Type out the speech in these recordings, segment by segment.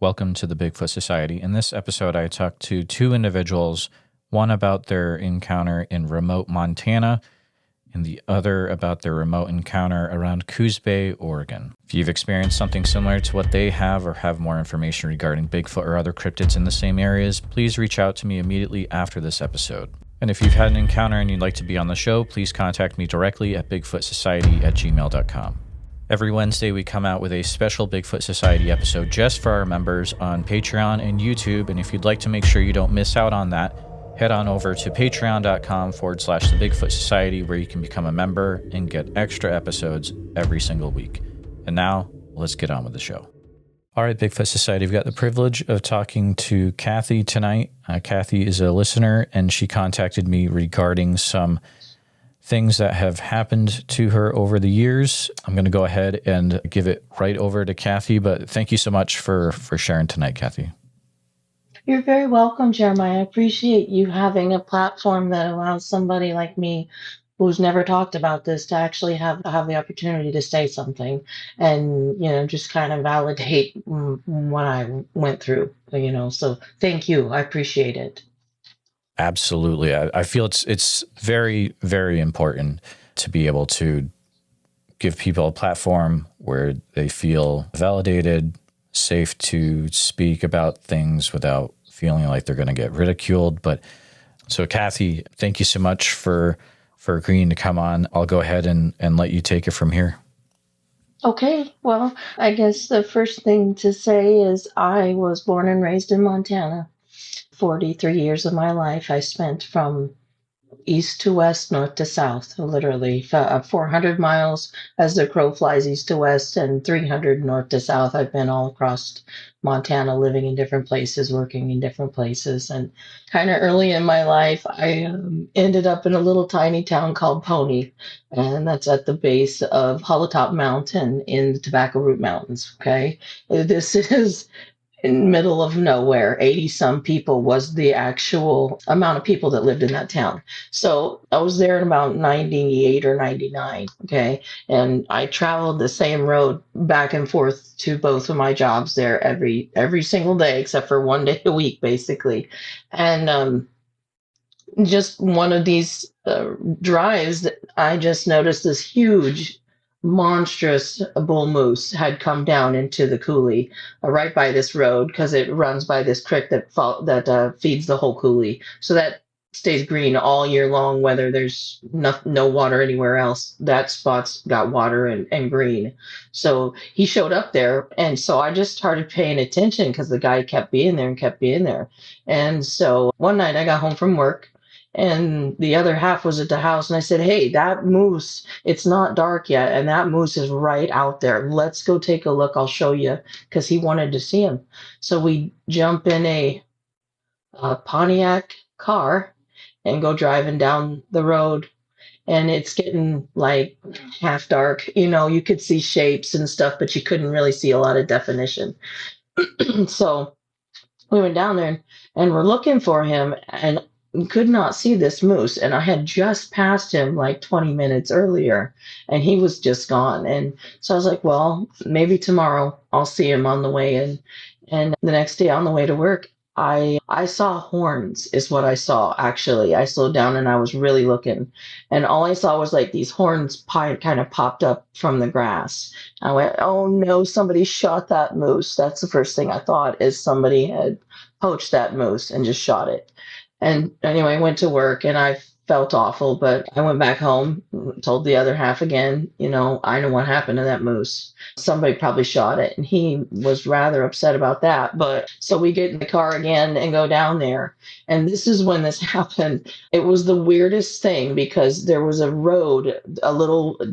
Welcome to the Bigfoot Society. In this episode, I talked to two individuals, one about their encounter in remote Montana, and the other about their remote encounter around Coos Bay, Oregon. If you've experienced something similar to what they have or have more information regarding Bigfoot or other cryptids in the same areas, please reach out to me immediately after this episode. And if you've had an encounter and you'd like to be on the show, please contact me directly at bigfootsociety@gmail.com. Every Wednesday, we come out with a special Bigfoot Society episode just for our members on Patreon and YouTube. And if you'd like to make sure you don't miss out on that, head on over to patreon.com/the Bigfoot Society, where you can become a member and get extra episodes every single week. And now, let's get on with the show. All right, Bigfoot Society, we've got the privilege of talking to Cathy tonight. Cathy is a listener, and she contacted me regarding some things that have happened to her over the years. I'm going to go ahead and give it right over to Cathy, but thank you so much for sharing tonight, Cathy. You're very welcome, Jeremiah. I appreciate you having a platform that allows somebody like me who's never talked about this to actually have the opportunity to say something and, just kind of validate what I went through, So thank you. I appreciate it. Absolutely. I feel it's very, very important to be able to give people a platform where they feel validated, safe to speak about things without feeling like they're going to get ridiculed. But so, Cathy, thank you so much for agreeing to come on. I'll go ahead and let you take it from here. Okay, well, I guess the first thing to say is I was born and raised in Montana. 43 years of my life I spent from east to west, north to south, literally 400 miles as the crow flies east to west and 300 north to south. I've been all across Montana, living in different places, working in different places. And kind of early in my life, I ended up in a little tiny town called Pony, and that's at the base of Holotop Mountain in the Tobacco Root Mountains. Okay, this is in the middle of nowhere. 80 some people was the actual amount of people that lived in that town. So I was there in about 98 or 99. Okay. And I traveled the same road back and forth to both of my jobs there every single day, except for one day a week, basically. And just one of these drives, I just noticed this huge monstrous bull moose had come down into the coulee right by this road, because it runs by this creek that feeds the whole coulee, so that stays green all year long, whether there's no water anywhere else. That spot's got water and green. So he showed up there, and so I just started paying attention because the guy kept being there and kept being there. And so one night I got home from work, and the other half was at the house, and I said, hey, that moose, it's not dark yet, and that moose is right out there. Let's go take a look. I'll show you, because he wanted to see him. So we jump in a Pontiac car and go driving down the road, and it's getting like half dark. You could see shapes and stuff, but you couldn't really see a lot of definition. So we went down there and we're looking for him, and could not see this moose, and I had just passed him like 20 minutes earlier, and he was just gone. And so I was like, well, maybe tomorrow I'll see him on the way in. And the next day on the way to work, I saw horns is what I saw. Actually, I slowed down and I was really looking, and all I saw was like these horns kind of popped up from the grass. I went, oh no, somebody shot that moose. That's the first thing I thought, is somebody had poached that moose and just shot it. And anyway, I went to work and I felt awful, but I went back home, told the other half again, I know what happened to that moose. Somebody probably shot it. And he was rather upset about that. But so we get in the car again and go down there. And this is when this happened. It was the weirdest thing, because there was a road,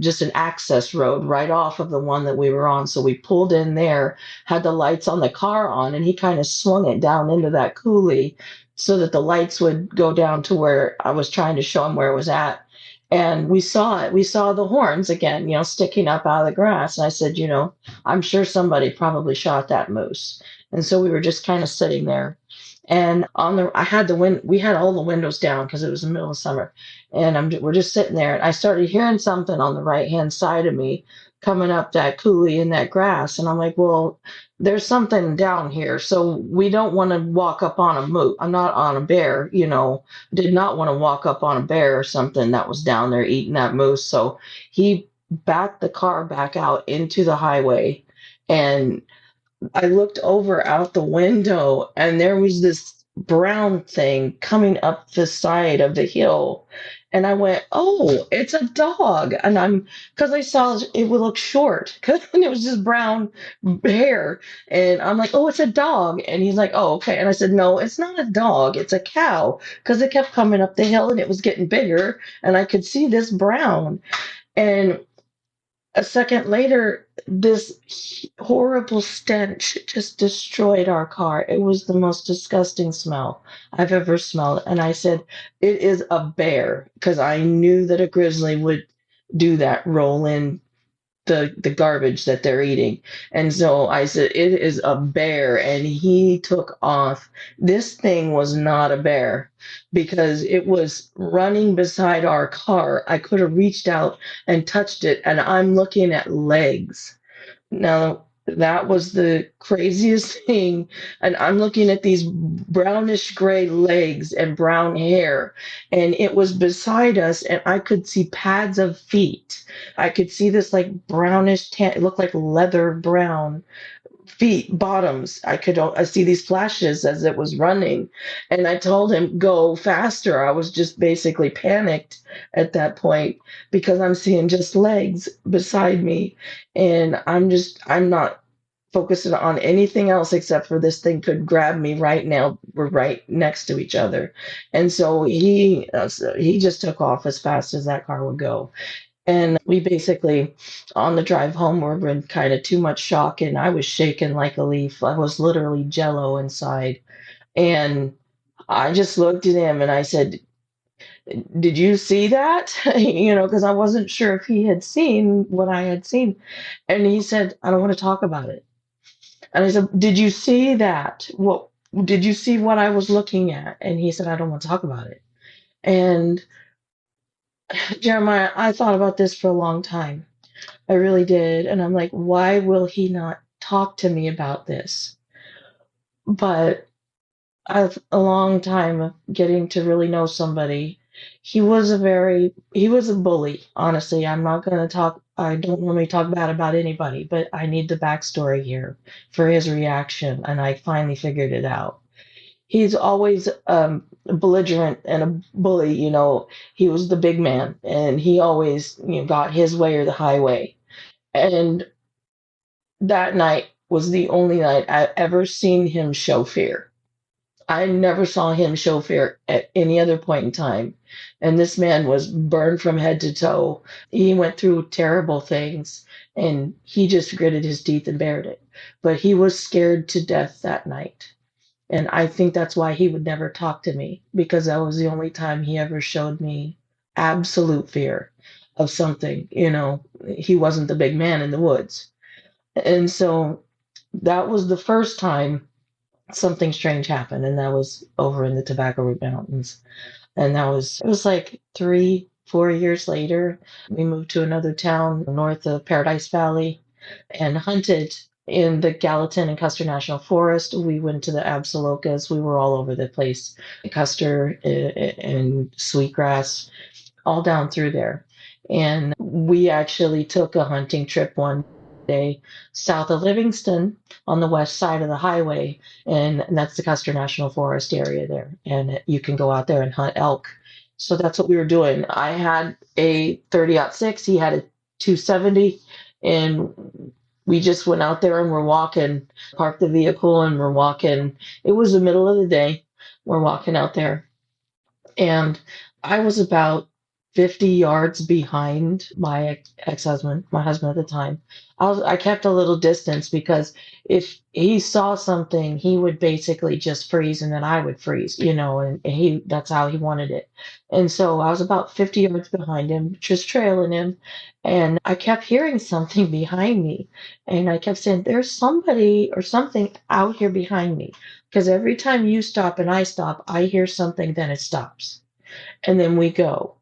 just an access road right off of the one that we were on. So we pulled in there, had the lights on the car on, and he kind of swung it down into that coulee, so that the lights would go down to where I was trying to show him where it was at. And we saw it. We saw the horns again, sticking up out of the grass. And I said, I'm sure somebody probably shot that moose. And so we were just kind of sitting there. And we had all the windows down because it was the middle of summer. And we're just sitting there. And I started hearing something on the right-hand side of me, coming up that coulee in that grass. And I'm like, well, there's something down here. So we don't want to walk up on a moose. I'm not on a bear, did not want to walk up on a bear or something that was down there eating that moose. So he backed the car back out into the highway, and I looked over out the window and there was this brown thing coming up the side of the hill. And I went, oh, it's a dog. Because I saw it would look short, because it was just brown hair. And I'm like, oh, it's a dog. And he's like, oh, okay. And I said, no, it's not a dog. It's a cow. Because it kept coming up the hill and it was getting bigger. And I could see this brown. And a second later, this horrible stench just destroyed our car. It was the most disgusting smell I've ever smelled. And I said, it is a bear, because I knew that a grizzly would do that, roll in the garbage that they're eating. And so I said, it is a bear. And he took off. This thing was not a bear, because it was running beside our car. I could have reached out and touched it, and I'm looking at legs. Now, that was the craziest thing. And I'm looking at these brownish gray legs and brown hair, and it was beside us, and I could see pads of feet. I could see this like brownish tan, it looked like leather brown feet, bottoms. I see these flashes as it was running. And I told him, go faster. I was just basically panicked at that point, because I'm seeing just legs beside me. And I'm not focusing on anything else except for this thing could grab me right now. We're right next to each other. And so he just took off as fast as that car would go. And we basically, on the drive home, were in kind of too much shock, and I was shaking like a leaf. I was literally jello inside. And I just looked at him and I said, did you see that? Because I wasn't sure if he had seen what I had seen. And he said, I don't want to talk about it. And I said, did you see that? Did you see what I was looking at? And he said, I don't want to talk about it. And Jeremiah, I thought about this for a long time. I really did. And I'm like, why will he not talk to me about this? But I've a long time of getting to really know somebody. He was a bully. Honestly, I don't normally talk bad about anybody, but I need the backstory here for his reaction. And I finally figured it out. He's always belligerent and a bully. He was the big man, and he always, got his way or the highway. And that night was the only night I ever seen him show fear. I never saw him show fear at any other point in time. And this man was burned from head to toe. He went through terrible things, and he just gritted his teeth and bared it. But he was scared to death that night. And I think that's why he would never talk to me, because that was the only time he ever showed me absolute fear of something. He wasn't the big man in the woods. And so that was the first time something strange happened, and that was over in the Tobacco Root Mountains. And it was like 4 years later. We moved to another town north of Paradise Valley and hunted in the Gallatin and Custer National Forest. We went to the Absalokas. We were all over the place, Custer and Sweetgrass, all down through there. And we actually took a hunting trip one day south of Livingston on the west side of the highway. And that's the Custer National Forest area there. And you can go out there and hunt elk. So that's what we were doing. I had a 30-06, he had a 270, and we just went out there and we're walking, parked the vehicle and we're walking. It was the middle of the day. We're walking out there, and I was about 50 yards behind my ex-husband, my husband at the time. I kept a little distance, because if he saw something, he would basically just freeze, and then I would freeze, and that's how he wanted it. And so I was about 50 yards behind him, just trailing him. And I kept hearing something behind me. And I kept saying, there's somebody or something out here behind me. Because every time you stop and I stop, I hear something, then it stops. And then we go.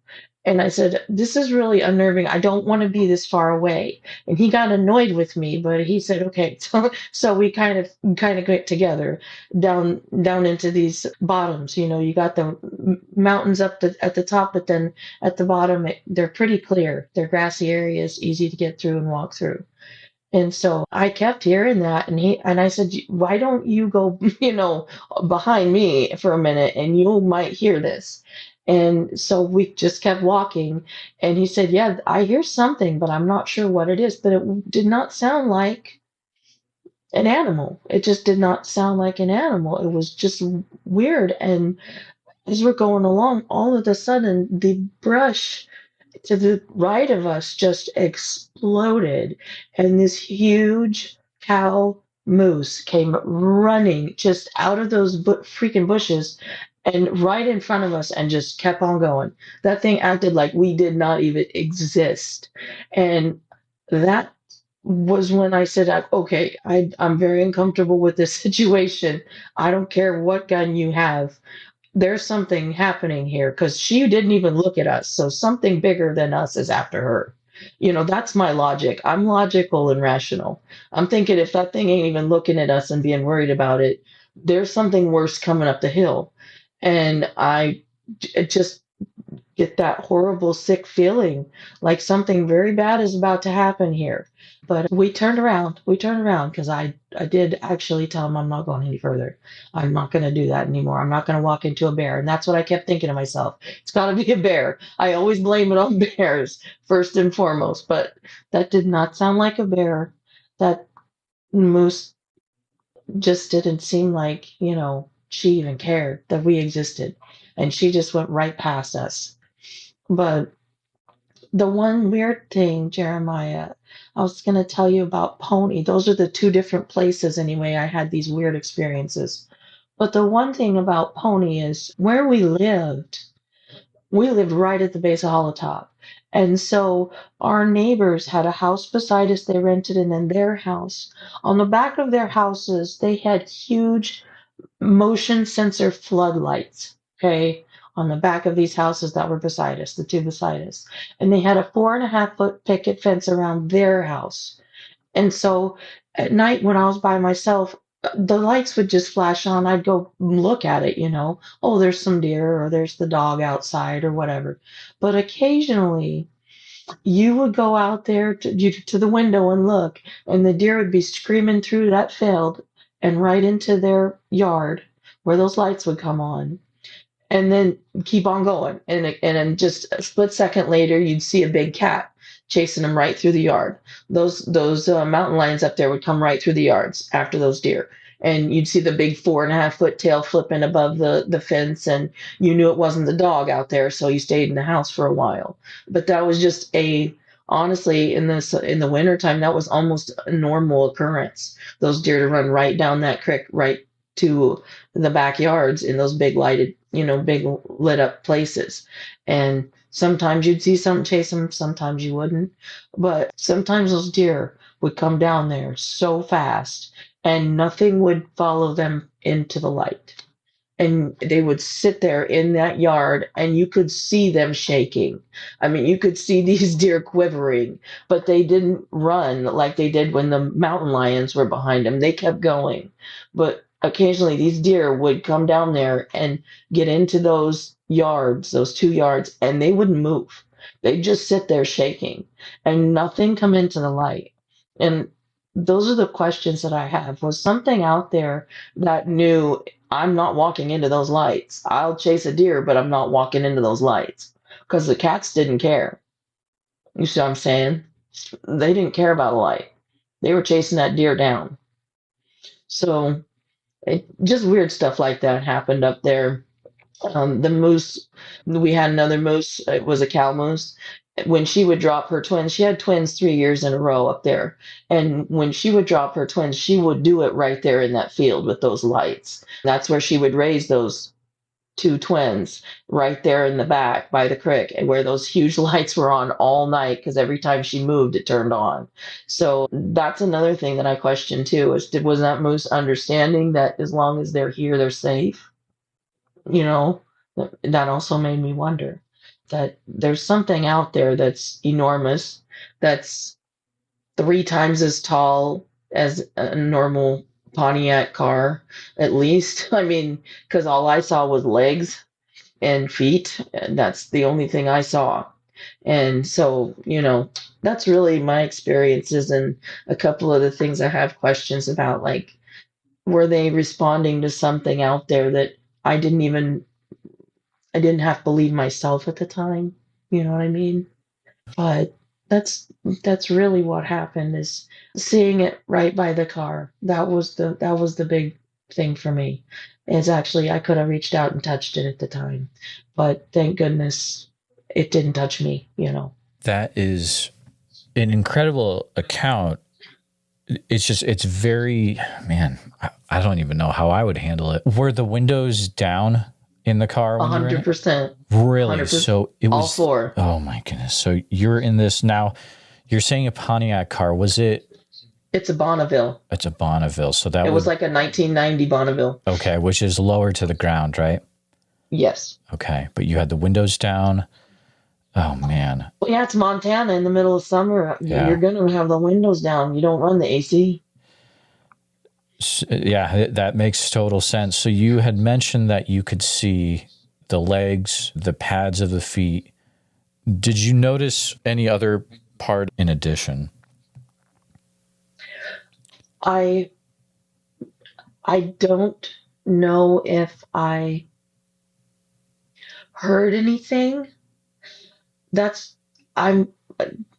And I said, "This is really unnerving. I don't want to be this far away." And he got annoyed with me, but he said, "Okay." So we kind of get together down into these bottoms. You got the mountains at the top, but then at the bottom, they're pretty clear. They're grassy areas, easy to get through and walk through. And so I kept hearing that, and I said, "Why don't you go, behind me for a minute, and you might hear this." And so we just kept walking, and he said, "Yeah, I hear something, but I'm not sure what it is." But it did not sound like an animal. It just did not sound like an animal. It was just weird. And as we're going along, all of a sudden, the brush to the right of us just exploded, and this huge cow moose came running just out of those freaking bushes and right in front of us and just kept on going. That thing acted like we did not even exist. And that was when I said, "Okay, I'm very uncomfortable with this situation. I don't care what gun you have, there's something happening here," because she didn't even look at us. So something bigger than us is after her. That's my logic. I'm logical and rational. I'm thinking if that thing ain't even looking at us and being worried about it, there's something worse coming up the hill. And just get that horrible, sick feeling like something very bad is about to happen here. But we turned around. We turned around because I did actually tell him I'm not going any further. I'm not going to do that anymore. I'm not going to walk into a bear. And that's what I kept thinking to myself. It's got to be a bear. I always blame it on bears first and foremost. But that did not sound like a bear. That moose just didn't seem like, she even cared that we existed. And she just went right past us. But the one weird thing, Jeremiah, I was going to tell you about Pony. Those are the two different places, anyway, I had these weird experiences. But the one thing about Pony is where we lived right at the base of Holotop. And so our neighbors had a house beside us they rented, and then their house. On the back of their houses, they had huge motion sensor floodlights, okay, on the back of these houses that were beside us, the two beside us. And they had a 4.5 foot picket fence around their house. And so at night when I was by myself, the lights would just flash on. I'd go look at it, Oh, there's some deer, or there's the dog outside, or whatever. But occasionally, you would go out there to the window and look, and the deer would be screaming through that field and right into their yard where those lights would come on, and then keep on going. And then just a split second later, you'd see a big cat chasing them right through the yard. Those mountain lions up there would come right through the yards after those deer. And you'd see the big 4.5 foot tail flipping above the fence, and you knew it wasn't the dog out there, so you stayed in the house for a while. But that was just honestly, in the wintertime, that was almost a normal occurrence. Those deer to run right down that creek, right to the backyards in those big lighted, big lit up places. And sometimes you'd see something chase them, sometimes you wouldn't. But sometimes those deer would come down there so fast and nothing would follow them into the light. And they would sit there in that yard and you could see them shaking. I mean, you could see these deer quivering, but they didn't run like they did when the mountain lions were behind them. They kept going. But occasionally these deer would come down there and get into those yards, those 2 yards, and they wouldn't move. They'd just sit there shaking and nothing come into the light. And those are the questions that I have. Was something out there that knew I'm not walking into those lights? I'll chase a deer, but I'm not walking into those lights because the cats didn't care. You see what I'm saying? They didn't care about a light. They were chasing that deer down. So just weird stuff like that happened up there. The moose, we had another moose. It was a cow moose. When she would drop her twins, she had twins 3 years in a row up there. And when she would drop her twins, she would do it right there in that field with those lights. That's where she would raise those two twins right there in the back by the creek, and where those huge lights were on all night because every time she moved, it turned on. So that's another thing that I question too: was that moose understanding that as long as they're here, they're safe? You know, that also made me wonder. that there's something out there that's enormous, that's 3 times as tall as a normal Pontiac car, at least. I mean, because all I saw was legs and feet, and that's the only thing I saw. And so, that's really my experiences, and a couple of the things I have questions about, like, were they responding to something out there that I I didn't have to believe myself at the time. You know what I mean? But that's that's really what happened, is seeing it right by the car. That was the big thing for me. Is actually I could have reached out and touched it at the time, but thank goodness it didn't touch me. That is an incredible account. It's very, man, I don't even know how I would handle it. Were the windows down in the car when you were in it? 100%. Really? 100%. So it was All four. Oh my goodness. So you're in this now. You're saying a Pontiac car. Was it? It's a Bonneville. It's a Bonneville. So It was like a 1990 Bonneville. Okay, which is lower to the ground, right? Yes. Okay, but you had the windows down. Oh man. Well, yeah, it's Montana in the middle of summer. Yeah. You're going to have the windows down. You don't run the AC. Yeah, that makes total sense. So you had mentioned that you could see the legs, the pads of the feet. Did you notice any other part in addition? I don't know if I heard anything. I'm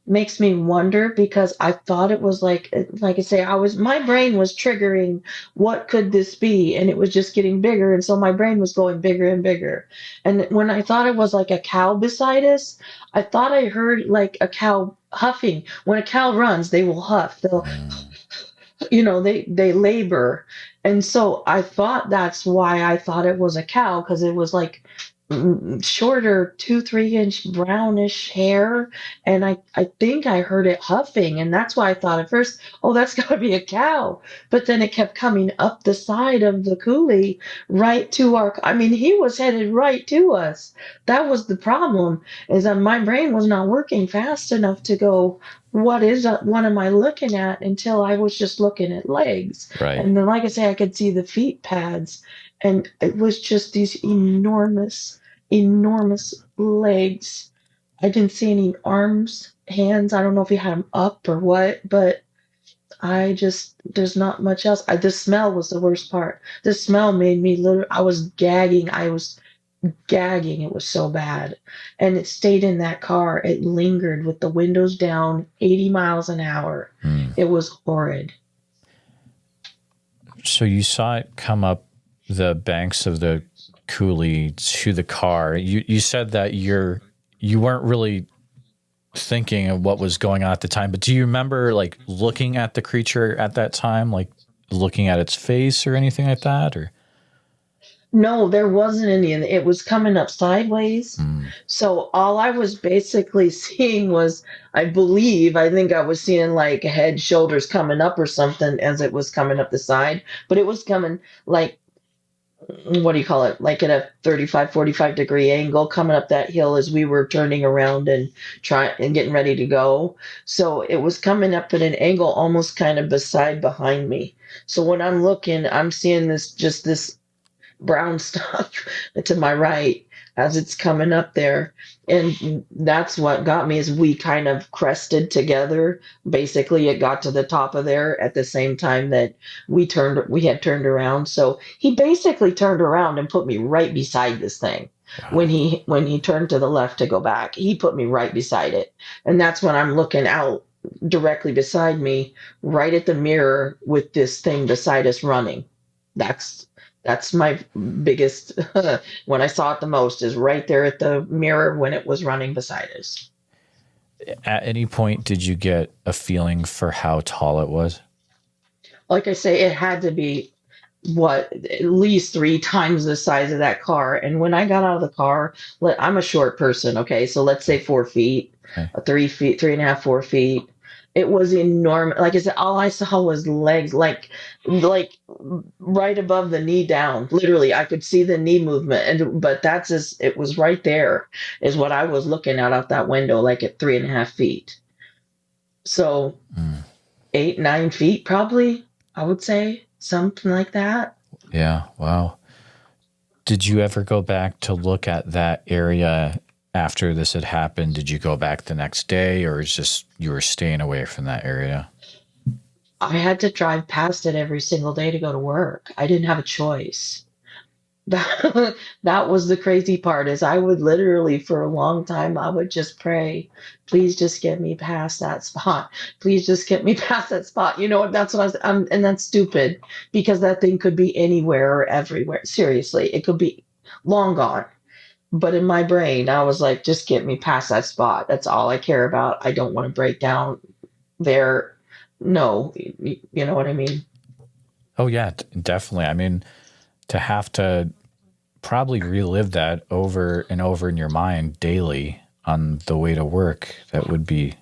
makes me wonder, because I thought it was like I say, my brain was triggering what could this be, and it was just getting bigger, and so my brain was going bigger and bigger. And when I thought it was like a cow beside us, I thought I heard like a cow huffing. When a cow runs, they will huff. They'll they labor. And so I thought that's why I thought it was a cow, because it was like shorter 2-3 inch brownish hair, and I think I heard it huffing, and that's why I thought at first, oh, that's got to be a cow. But then it kept coming up the side of the coulee right to he was headed right to us. That was the problem, is that my brain was not working fast enough to go, what am I looking at, until I was just looking at legs. Right. And then, like I say, I could see the feet pads, and it was just these enormous legs. I didn't see any arms, hands. I don't know if he had them up or what, but there's not much else. The smell was the worst part. The smell made me I was gagging. It was so bad. And it stayed in that car. It lingered with the windows down, 80 miles an hour. It was horrid. So you saw it come up the banks of the coulee to the car. You said that you weren't really thinking of what was going on at the time, but do you remember like looking at the creature at that time, like looking at its face or anything like that? Or no, there wasn't any. It was coming up sideways. So all I was basically seeing was, I think I was seeing like head, shoulders coming up or something as it was coming up the side, but it was coming like, what do you call it? Like at a 35, 45 degree angle coming up that hill as we were turning around and getting ready to go. So it was coming up at an angle almost kind of behind me. So when I'm looking, I'm seeing this brown stuff to my right as it's coming up there. And that's what got me, is we kind of crested together. Basically, it got to the top of there at the same time that we had turned around. So he basically turned around and put me right beside this thing. Wow. When he turned to the left to go back, he put me right beside it. And that's when I'm looking out directly beside me, right at the mirror with this thing beside us running. That's my biggest, when I saw it the most, is right there at the mirror when it was running beside us. At any point, did you get a feeling for how tall it was? Like I say, it had to be, at least 3 times the size of that car. And when I got out of the car, I'm a short person, okay? So let's say 4 feet, okay. 3 feet, 3.5, 4 feet. It was enormous. Like I said, all I saw was legs, like right above the knee down. Literally, I could see the knee movement, and but that's as it was right there is what I was looking at out that window, like at 3.5 feet. So Mm. 8, 9 feet, probably. I would say something like that. Yeah. Wow. Did you ever go back to look at that area after this had happened? Did you go back the next day, or is just you were staying away from that area? I had to drive past it every single day to go to work. I didn't have a choice. That, that was the crazy part is I would literally for a long time I would just pray, please just get me past that spot. Please just get me past that spot. You know, that's what I was and that's stupid because that thing could be anywhere or everywhere. Seriously, it could be long gone. But in my brain, I was like, just get me past that spot. That's all I care about. I don't want to break down there. No, you know what I mean? Oh yeah, definitely. I mean, to have to probably relive that over and over in your mind daily on the way to work, that would be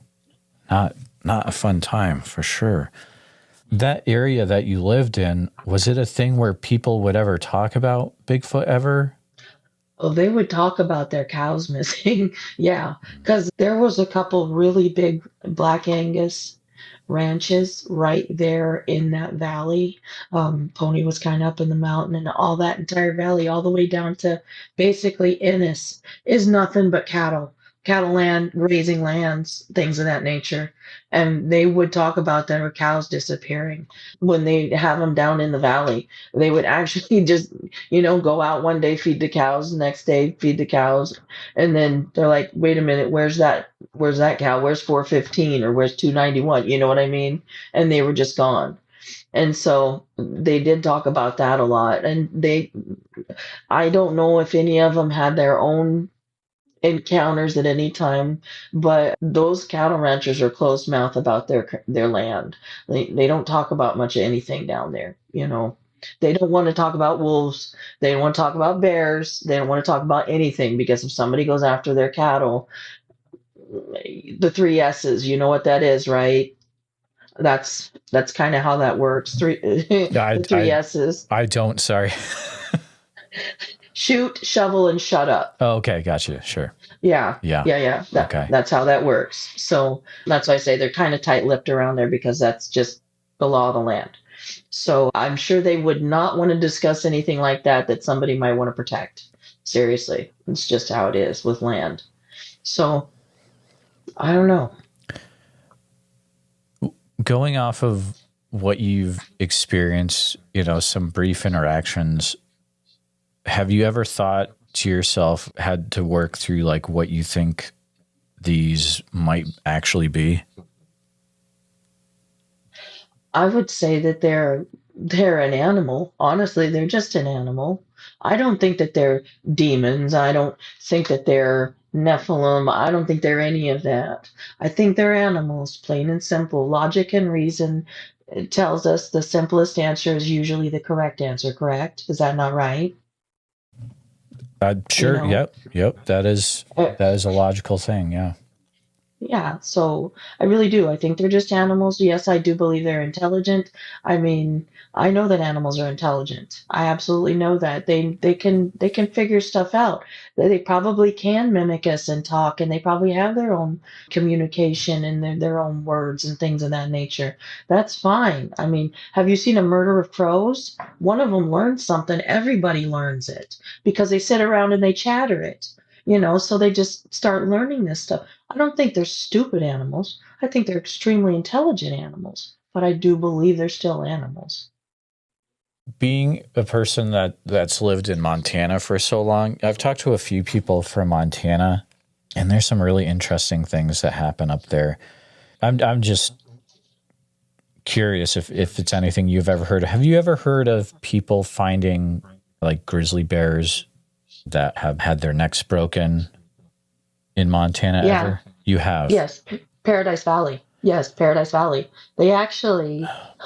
not a fun time for sure. That area that you lived in, was it a thing where people would ever talk about Bigfoot ever? Oh, they would talk about their cows missing. Yeah, because there was a couple really big Black Angus ranches right there in that valley. Pony was kind of up in the mountain, and all that entire valley, all the way down to basically Ennis, is nothing but cattle land, grazing lands, things of that nature. And they would talk about their cows disappearing when they have them down in the valley. They would actually just go out one day, feed the cows, the next day feed the cows, and then they're like, wait a minute, where's that cow? Where's 415 or where's 291? You know what I mean? And they were just gone. And so they did talk about that a lot. And I don't know if any of them had their own encounters at any time, but those cattle ranchers are closed mouth about their land. They don't talk about much of anything down there, you know. They don't want to talk about wolves. They don't want to talk about bears. They don't want to talk about anything because if somebody goes after their cattle, the three S's, you know what that is, right? That's kind of how that works. I, The three I, S's: I don't, sorry. shoot, shovel, and shut up. Oh, okay. Gotcha. Sure. Yeah, Yeah. yeah, yeah. Okay. That's how that works. So that's why I say they're kind of tight-lipped around there because that's just the law of the land. So I'm sure they would not want to discuss anything like that somebody might want to protect. Seriously, it's just how it is with land. So I don't know. Going off of what you've experienced, some brief interactions, have you ever thought to yourself, had to work through like what you think these might actually be? I would say that they're an animal. Honestly, they're just an animal. I don't think that they're demons. I don't think that they're Nephilim. I don't think they're any of that. I think they're animals, plain and simple. Logic and reason tells us the simplest answer is usually the correct answer, correct? Is that not right? You Sure. know, Yep. That is uh, a logical thing. Yeah. Yeah, so I really do. I think they're just animals. Yes, I do believe they're intelligent. I mean, I know that animals are intelligent. I absolutely know that. They can figure stuff out. They probably can mimic us and talk, and they probably have their own communication and their own words and things of that nature. That's fine. I mean, have you seen a murder of crows? One of them learns something. Everybody learns it because they sit around and they chatter it. So they just start learning this stuff. I don't think they're stupid animals. I think they're extremely intelligent animals, but I do believe they're still animals. Being a person that's lived in Montana for so long, I've talked to a few people from Montana, and there's some really interesting things that happen up there. I'm just curious if it's anything you've ever heard of. Have you ever heard of people finding like grizzly bears that have had their necks broken in Montana Yeah, ever? You have. yes, Paradise Valley. Yes, Paradise Valley. They actually,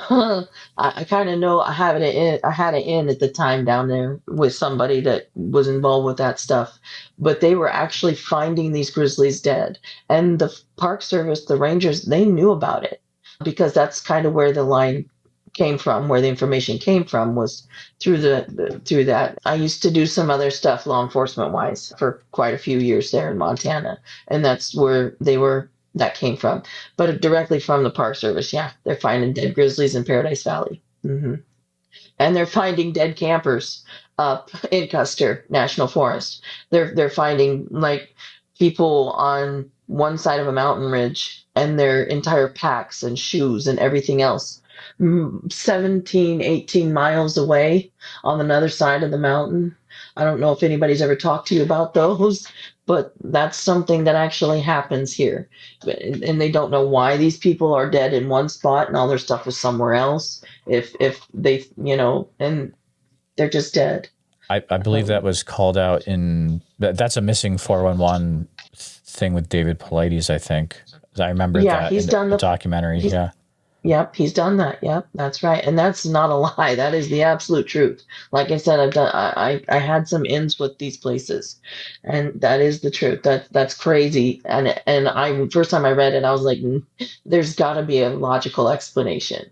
I kind of know I had it in at the time down there with somebody that was involved with that stuff, but they were actually finding these grizzlies dead, and the Park Service, the rangers, they knew about it. because that's kind of where the line came from, where the information came from was through through that. I used to do some other stuff law enforcement wise for quite a few years there in Montana, and that's where that came from. But directly from the Park Service, yeah, they're finding dead grizzlies in Paradise Valley. And they're finding dead campers up in Custer National Forest. They're finding like people on one side of a mountain ridge and their entire packs and shoes and everything else 17, 18 miles away on another side of the mountain. I don't know if anybody's ever talked to you about those, but that's something that actually happens here. And they don't know why these people are dead in one spot and all their stuff is somewhere else. If they, and they're just dead. I believe that was called out that's a missing 411 thing with David Paulides, I think. I remember that he's done the documentary. Yep, he's done that. Yep, that's right. And that's not a lie. That is the absolute truth. Like I said, I had some ins with these places, and that is the truth. That's crazy. And I first time I read it, I was like, there's got to be a logical explanation.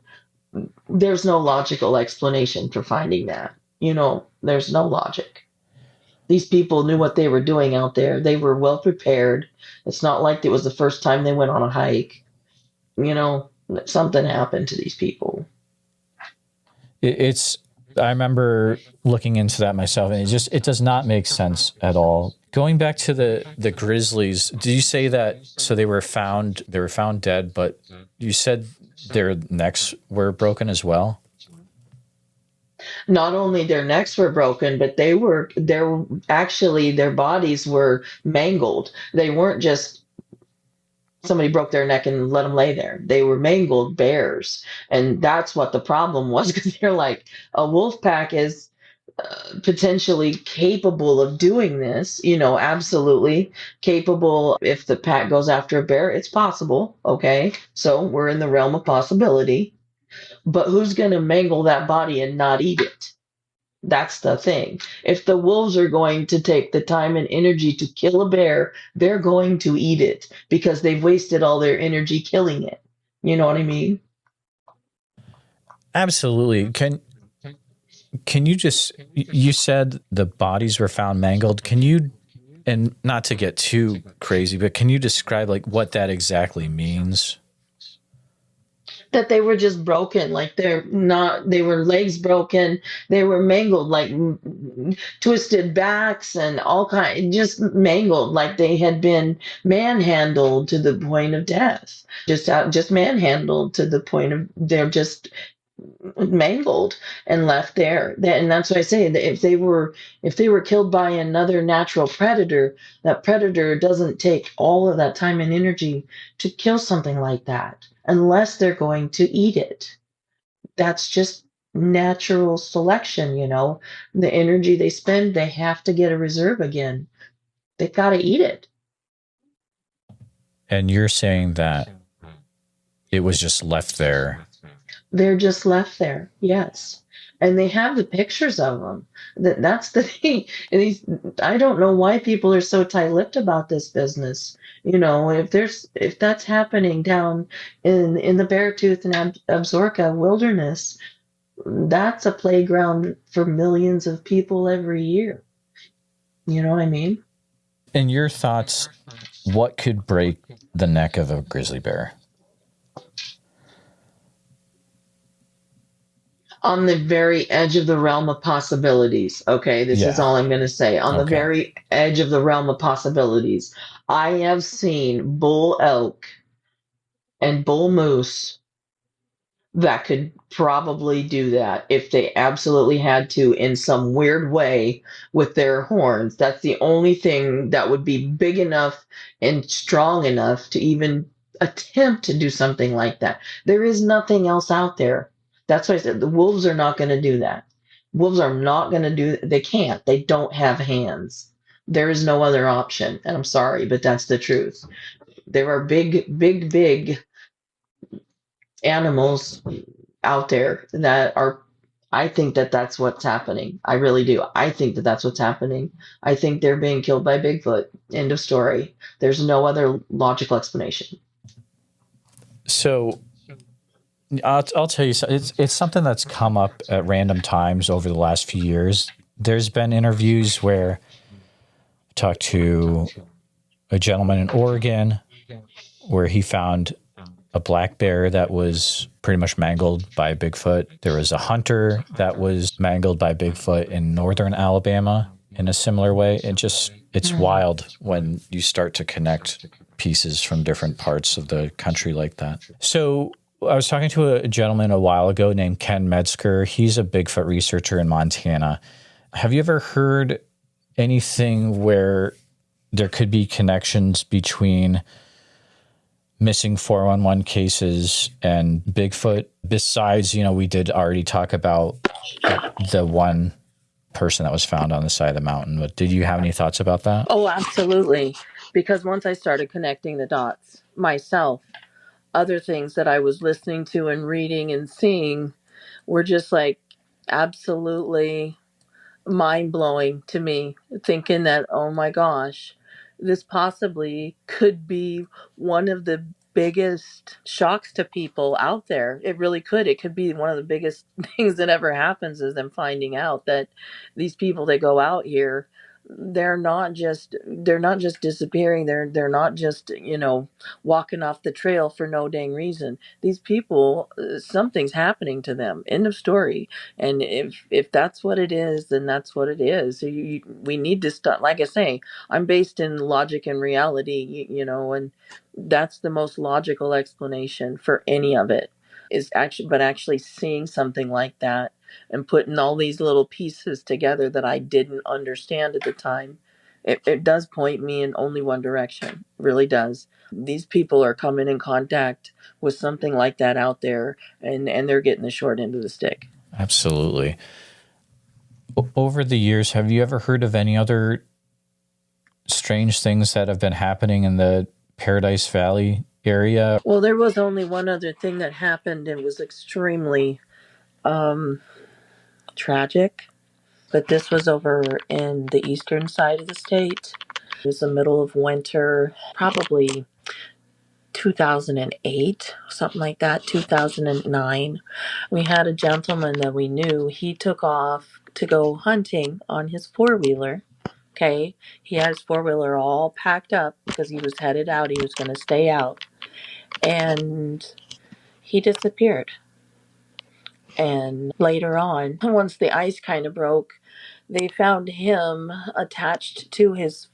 There's no logical explanation for finding that. There's no logic. These people knew what they were doing out there. They were well prepared. It's not like it was the first time they went on a hike. Something happened to these people. I remember looking into that myself, and it does not make sense at all. Going back to the grizzlies, did you say that, so they were found dead, but you said their necks were broken as well? Not only their necks were broken, but their bodies were mangled. They weren't just somebody broke their neck and let them lay there. They were mangled bears. And that's what the problem was, because they're like, a wolf pack is potentially capable of doing this, absolutely capable. If the pack goes after a bear, it's possible. Okay. So we're in the realm of possibility. But who's going to mangle that body and not eat it? That's the thing. If the wolves are going to take the time and energy to kill a bear, they're going to eat it because they've wasted all their energy killing it. You know what I mean? Absolutely. Can you you said the bodies were found mangled. Can you, and not to get too crazy, but can you describe like what that exactly means? That they were just broken, like they were legs broken, they were mangled, like twisted backs and all kind, just mangled, like they had been manhandled to the point of death, just manhandled to the point of they're just mangled and left there. And that's why I say that if they were killed by another natural predator, that predator doesn't take all of that time and energy to kill something like that unless they're going to eat it. That's just natural selection, the energy they spend, they have to get a reserve again. They've got to eat it. And you're saying that it was just left there. They're just left there, yes. And they have the pictures of them. That's the thing. I don't know why people are so tight-lipped about this business. If that's happening down in the Beartooth and Absaroka wilderness, that's a playground for millions of people every year. You know what I mean? In your thoughts, what could break the neck of a grizzly bear? On the very edge of the realm of possibilities. Okay, this is all I'm going to say. On the very edge of the realm of possibilities, I have seen bull elk and bull moose that could probably do that if they absolutely had to in some weird way with their horns. That's the only thing that would be big enough and strong enough to even attempt to do something like that. There is nothing else out there. That's why I said the wolves are not going to do that. Wolves are not going to do that. They can't. They don't have hands. There is no other option. And I'm sorry, but that's the truth. There are big animals out there that are, I think that's what's happening. I really do. I think that's what's happening. I think they're being killed by Bigfoot. End of story. There's no other logical explanation. So I'll tell you, it's something that's come up at random times over the last few years. There's been interviews where I talked to a gentleman in Oregon where he found a black bear that was pretty much mangled by Bigfoot. There was a hunter that was mangled by Bigfoot in northern Alabama in a similar way. It's wild when you start to connect pieces from different parts of the country like that. So I was talking to a gentleman a while ago named Ken Metzger. He's a Bigfoot researcher in Montana. Have you ever heard anything where there could be connections between missing 411 cases and Bigfoot? Besides, we did already talk about the one person that was found on the side of the mountain, but did you have any thoughts about that? Oh, absolutely. Because once I started connecting the dots myself, other things that I was listening to and reading and seeing were just like absolutely mind blowing to me, thinking that, oh my gosh, this possibly could be one of the biggest shocks to people out there. It really could. It could be one of the biggest things that ever happens, is them finding out that these people that go out here, they're not just disappearing. They're not just, walking off the trail for no dang reason. These people, something's happening to them. End of story. And if that's what it is, then that's what it is. So we need to start. Like I say, I'm based in logic and reality, and that's the most logical explanation for any of it, is actually seeing something like that and putting all these little pieces together that I didn't understand at the time. It does point me in only one direction. It really does. These people are coming in contact with something like that out there, and they're getting the short end of the stick. Absolutely. Over the years, have you ever heard of any other strange things that have been happening in the Paradise Valley area? Well, there was only one other thing that happened. It was extremely tragic, but this was over in the eastern side of the state. It was the middle of winter, probably 2008, something like that, 2009. We had a gentleman that we knew. He took off to go hunting on his four-wheeler. Okay, he had his four-wheeler all packed up because he was headed out. He was going to stay out, and he disappeared. And later on, once the ice kind of broke, they found him attached to his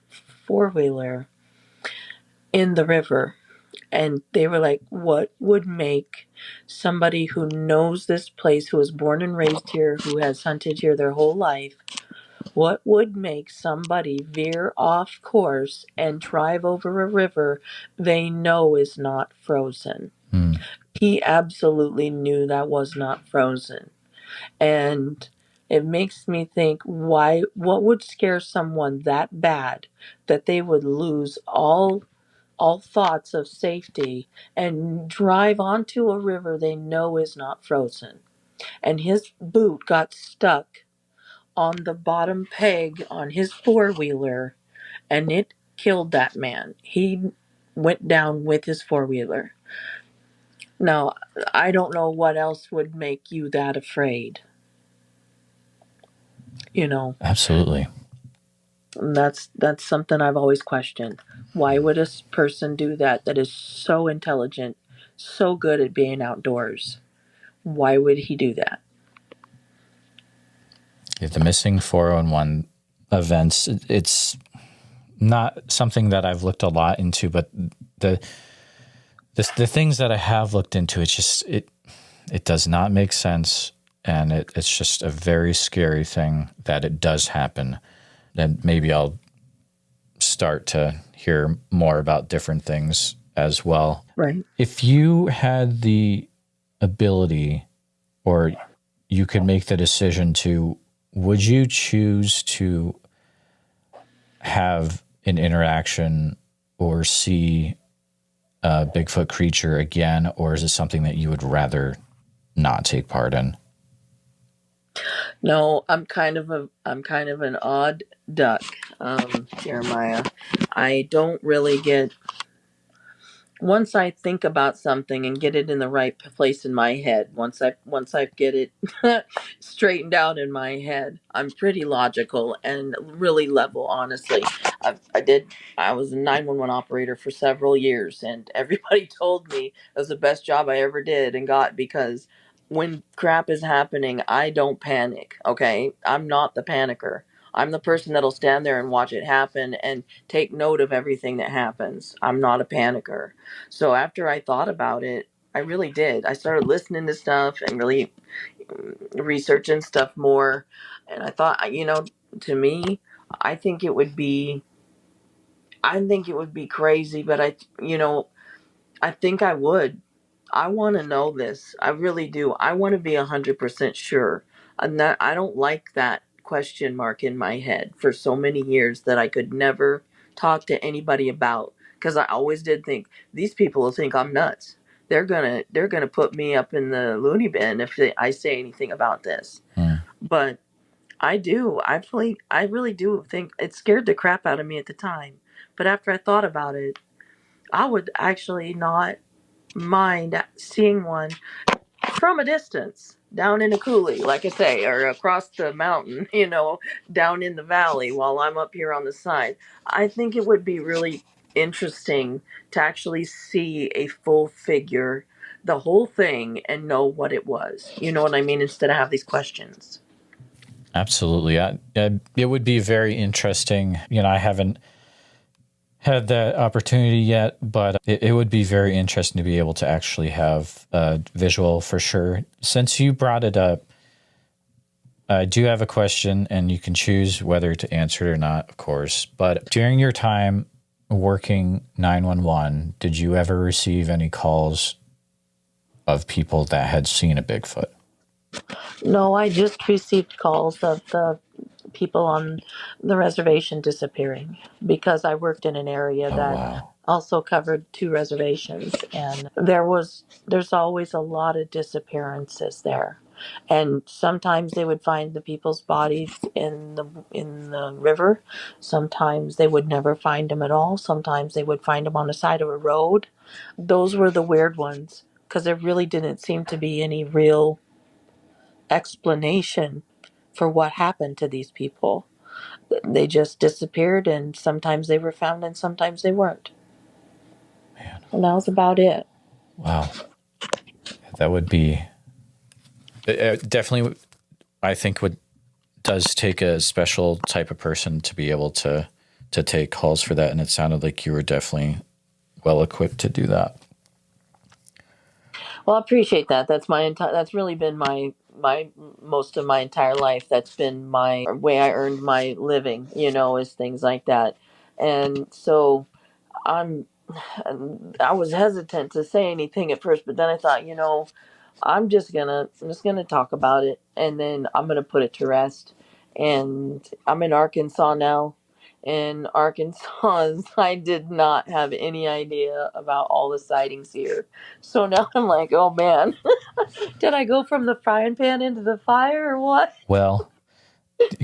four-wheeler in the river. And they were like, what would make somebody who knows this place, who was born and raised here, who has hunted here their whole life, what would make somebody veer off course and drive over a river they know is not frozen? He absolutely knew that was not frozen. And it makes me think, what would scare someone that bad that they would lose all thoughts of safety and drive onto a river they know is not frozen? And his boot got stuck on the bottom peg on his four-wheeler, and it killed that man. He went down with his four-wheeler. Now, I don't know what else would make you that afraid. Absolutely. And that's something I've always questioned. Why would a person do that is so intelligent, so good at being outdoors? Why would he do that? The missing 411 events, it's not something that I've looked a lot into, but the things that I have looked into, it does not make sense, and it's just a very scary thing that it does happen. And maybe I'll start to hear more about different things as well. Right. If you had the ability, or you could make the decision to, would you choose to have an interaction or see a Bigfoot creature again, or is it something that you would rather not take part in? No, I'm kind of an odd duck, Jeremiah. I don't really get once I think about something and get it in the right place in my head, once I get it straightened out in my head, I'm pretty logical and really level. Honestly, I did. I was a 911 operator for several years, and everybody told me it was the best job I ever did and got, because when crap is happening, I don't panic. Okay, I'm not the panicker. I'm the person that'll stand there and watch it happen and take note of everything that happens. I'm not a panicker. So after I thought about it, I really did. I started listening to stuff and really researching stuff more. And I thought, to me, I think it would be, I think it would be crazy, but I think I would. I want to know this. I really do. I want to be 100% sure. I don't like that question mark in my head for so many years that I could never talk to anybody about, because I always did think these people will think I'm nuts. They're gonna put me up in the loony bin if I say anything about this. But I do. I really do think it scared the crap out of me at the time. But after I thought about it, I would actually not mind seeing one from a distance down in a coulee, like I say, or across the mountain, down in the valley while I'm up here on the side. I think it would be really interesting to actually see a full figure, the whole thing, and know what it was. You know what I mean? Instead of have these questions. Absolutely. It would be very interesting. I haven't had that opportunity yet, but it would be very interesting to be able to actually have a visual for sure. Since you brought it up, I do have a question, and you can choose whether to answer it or not, of course. But during your time working 911, did you ever receive any calls of people that had seen a Bigfoot? No, I just received calls of the people on the reservation disappearing, because I worked in an area Oh, that wow. also covered two reservations, and there's always a lot of disappearances there. And sometimes they would find the people's bodies in the river. Sometimes they would never find them at all. Sometimes they would find them on the side of a road. Those were the weird ones, because there really didn't seem to be any real explanation for what happened to these people. They just disappeared, and sometimes they were found and sometimes they weren't. Man. And that was about it. Wow. That would be definitely, I think, does take a special type of person to be able to take calls for that. And it sounded like you were definitely well equipped to do that. Well, I appreciate that. That's really been my most of my entire life. That's been my way I earned my living, is things like that. And so I'm I was hesitant to say anything at first, but then I thought, I'm just gonna talk about it, and then I'm gonna put it to rest. And I'm in Arkansas now. In Arkansas, I did not have any idea about all the sightings here. So now I'm like, oh man, did I go from the frying pan into the fire or what? Well,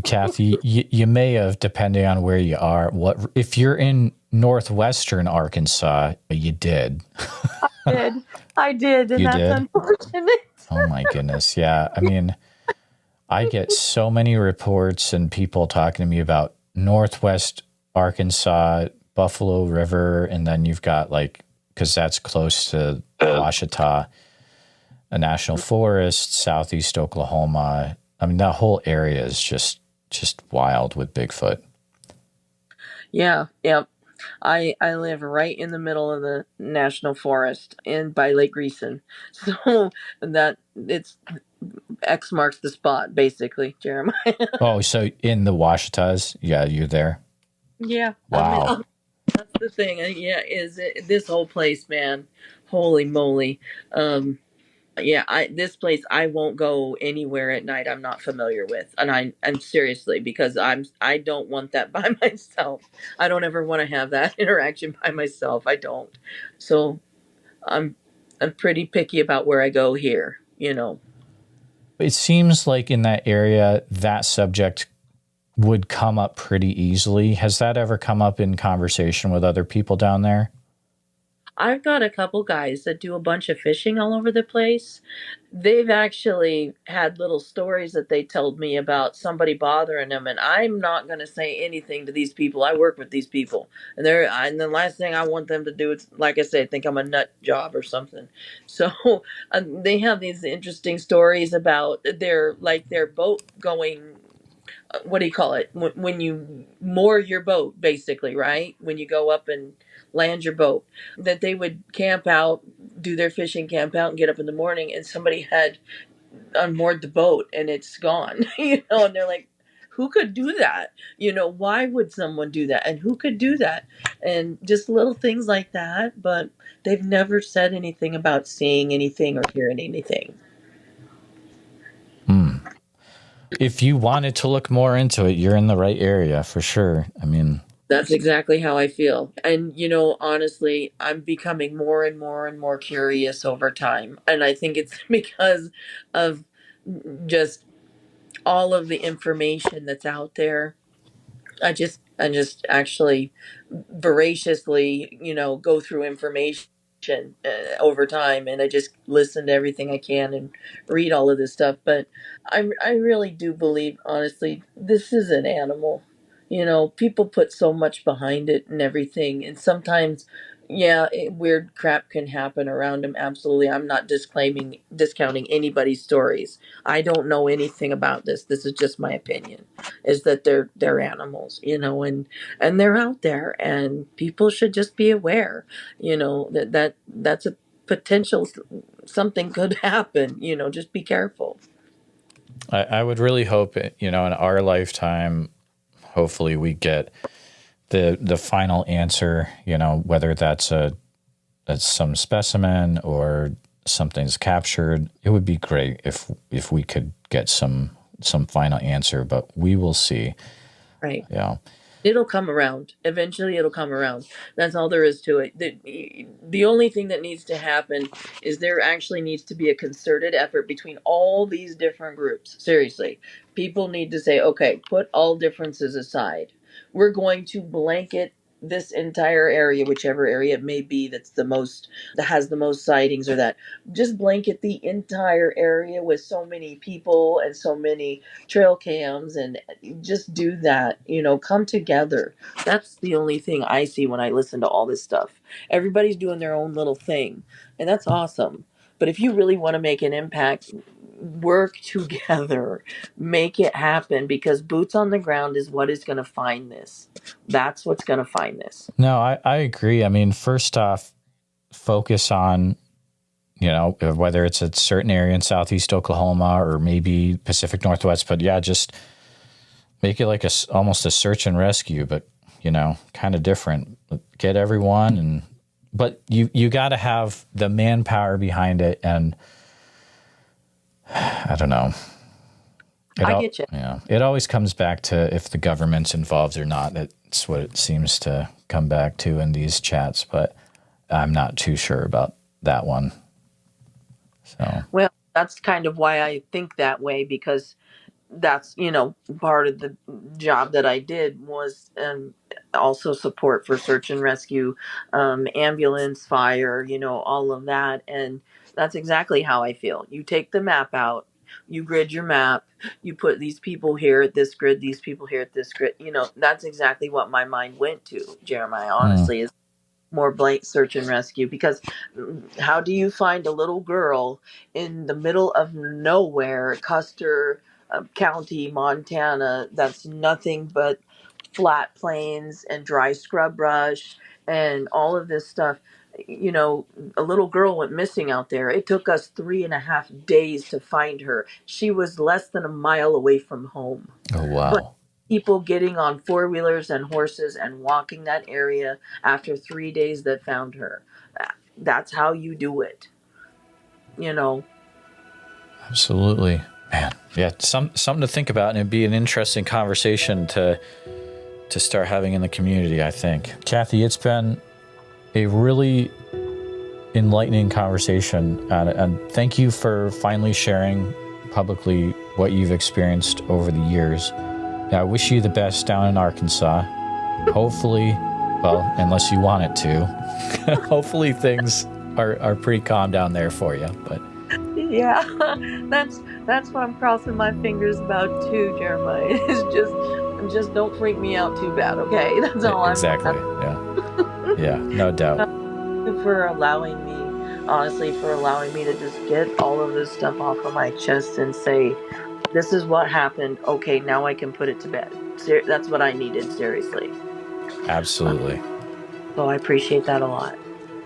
Cathy, you may have, depending on where you are. What if you're in northwestern Arkansas? You did. I did, and You that's did? unfortunate. Oh my goodness. Yeah. I mean, I get so many reports and people talking to me about northwest Arkansas, Buffalo River, and then you've got because that's close to Washita, a national forest, southeast Oklahoma. I mean, that whole area is just wild with Bigfoot. Yeah, yeah. I live right in the middle of the national forest and by Lake Greason. So that it's X marks the spot, basically, Jeremiah. Oh, so in the Washitas, yeah, you're there. Yeah. Wow. That's the thing. Yeah, this whole place, man. Holy moly. Yeah, this place I won't go anywhere at night I'm not familiar with. And I'm seriously, because I don't want that by myself. I don't ever want to have that interaction by myself. I don't. So I'm I'm pretty picky about where I go here. It seems like in that area, that subject would come up pretty easily. Has that ever come up in conversation with other people down there? I've got a couple guys that do a bunch of fishing all over the place. They've actually had little stories that they told me about somebody bothering them, and I'm not going to say anything to these people. I work with these people, and the last thing I want them to do is, like I said, think I'm a nut job or something. So they have these interesting stories about their boat going, what do you call it, when you moor your boat, basically, right, when you go up and land your boat, that they would camp out, do their fishing, camp out, and get up in the morning, and somebody had unmoored the boat and it's gone. And they're like, who could do that? Why would someone do that, and who could do that? And just little things like that, but they've never said anything about seeing anything or hearing anything. If you wanted to look more into it, you're in the right area for sure. I mean, that's exactly how I feel. And, honestly, I'm becoming more and more and more curious over time. And I think it's because of just all of the information that's out there. I just actually voraciously, go through information over time, and I just listen to everything I can and read all of this stuff. But I really do believe, honestly, this is an animal. People put so much behind it and everything, and sometimes, yeah, weird crap can happen around them. Absolutely, I'm not discounting anybody's stories. I don't know anything about this. This is just my opinion. Is that they're animals, and they're out there, and people should just be aware, that's a potential, something could happen. Just be careful. I would really hope, in our lifetime, hopefully we get the final answer, whether that's some specimen or something's captured. It would be great if we could get some final answer, but we will see. Right. Yeah. It'll come around. Eventually, it'll come around. That's all there is to it. The only thing that needs to happen is there actually needs to be a concerted effort between all these different groups. Seriously. People need to say, okay, put all differences aside. We're going to blanket this entire area, whichever area it may be that has the most sightings, or that. Just blanket the entire area with so many people and so many trail cams, and just do that. Come together. That's the only thing I see when I listen to all this stuff. Everybody's doing their own little thing, and that's awesome. But if you really want to make an impact, work together, make it happen, because boots on the ground is what is going to find this. That's what's going to find this. No, I agree. I mean, first off, focus on, whether it's a certain area in Southeast Oklahoma or maybe Pacific Northwest, but yeah, just make it like almost a search and rescue, but, kind of different. Get everyone, but you got to have the manpower behind it, and I don't know. I get you. Yeah, it always comes back to if the government's involved or not. It's what it seems to come back to in these chats, but I'm not too sure about that one. So, well, that's kind of why I think that way, because that's part of the job that I did was also support for search and rescue, ambulance, fire, all of that. And that's exactly how I feel. You take the map out, you grid your map, you put these people here at this grid, these people here at this grid. That's exactly what my mind went to, Jeremiah, honestly, is more blank search and rescue. Because how do you find a little girl in the middle of nowhere, Custer County, Montana, that's nothing but flat plains and dry scrub brush and all of this stuff? A little girl went missing out there. It took us 3.5 days to find her. She was less than a mile away from home. oh wow. But people getting on four-wheelers and horses and walking that area after 3 days that found her. That's how you do it. Absolutely. Man, yeah, something to think about, and it'd be an interesting conversation to start having in the community, I think. Cathy, it's been a really enlightening conversation, and thank you for finally sharing publicly what you've experienced over the years. I wish you the best down in Arkansas. Hopefully Well, unless you want it to. Hopefully things are pretty calm down there for you. But Yeah, that's what I'm crossing my fingers about too, Jeremiah. Just don't freak me out too bad, okay? That's all I'm exactly. Yeah. Yeah, no doubt. for allowing me, honestly, for allowing me to just get all of this stuff off of my chest and say, this is what happened. Okay, now I can put it to bed. That's what I needed, seriously. Absolutely. So I appreciate that a lot.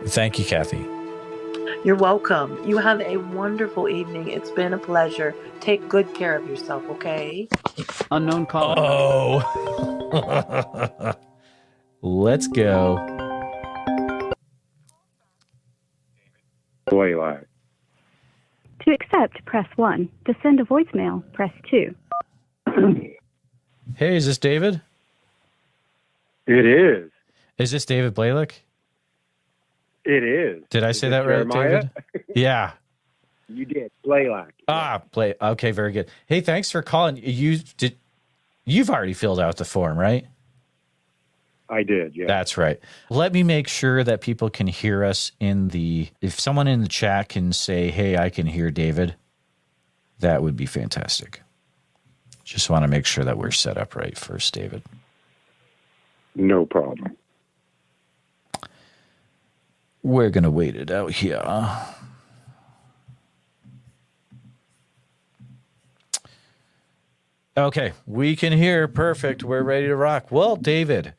Thank you, Cathy. You're welcome. You have a wonderful evening. It's been a pleasure. Take good care of yourself, okay? Unknown caller. Oh. Let's go. Blaylock. To accept, press 1. To send a voicemail, press 2. Hey, is this David? It is. Is this David Blaylock? It is. Did I say that right, Jeremiah? David? Yeah. You did. Blaylock. Okay, very good. Hey, thanks for calling. You've already filled out the form, right? I did, yeah. That's right. Let me make sure that people can hear us if someone in the chat can say, hey, I can hear David, that would be fantastic. Just want to make sure that we're set up right first, David. No problem. We're going to wait it out here. Okay, we can hear. Perfect. We're ready to rock. Well, David,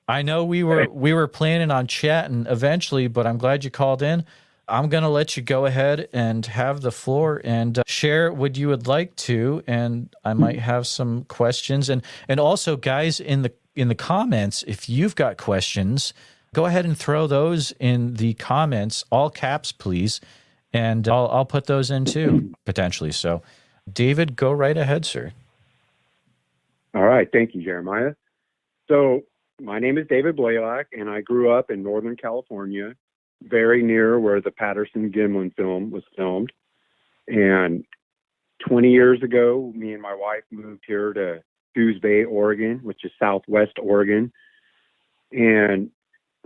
I know we were planning on chatting eventually, but I'm glad you called in. I'm going to let you go ahead and have the floor and share what you would like to, and I might have some questions. And also, guys, in the comments, if you've got questions, go ahead and throw those in the comments, all caps, please, and I'll put those in too, potentially. So, David, go right ahead, sir. All right. Thank you, Jeremiah. So my name is David Blaylock, and I grew up in Northern California, very near where the Patterson-Gimlin film was filmed. And 20 years ago, me and my wife moved here to Coos Bay, Oregon, which is southwest Oregon. And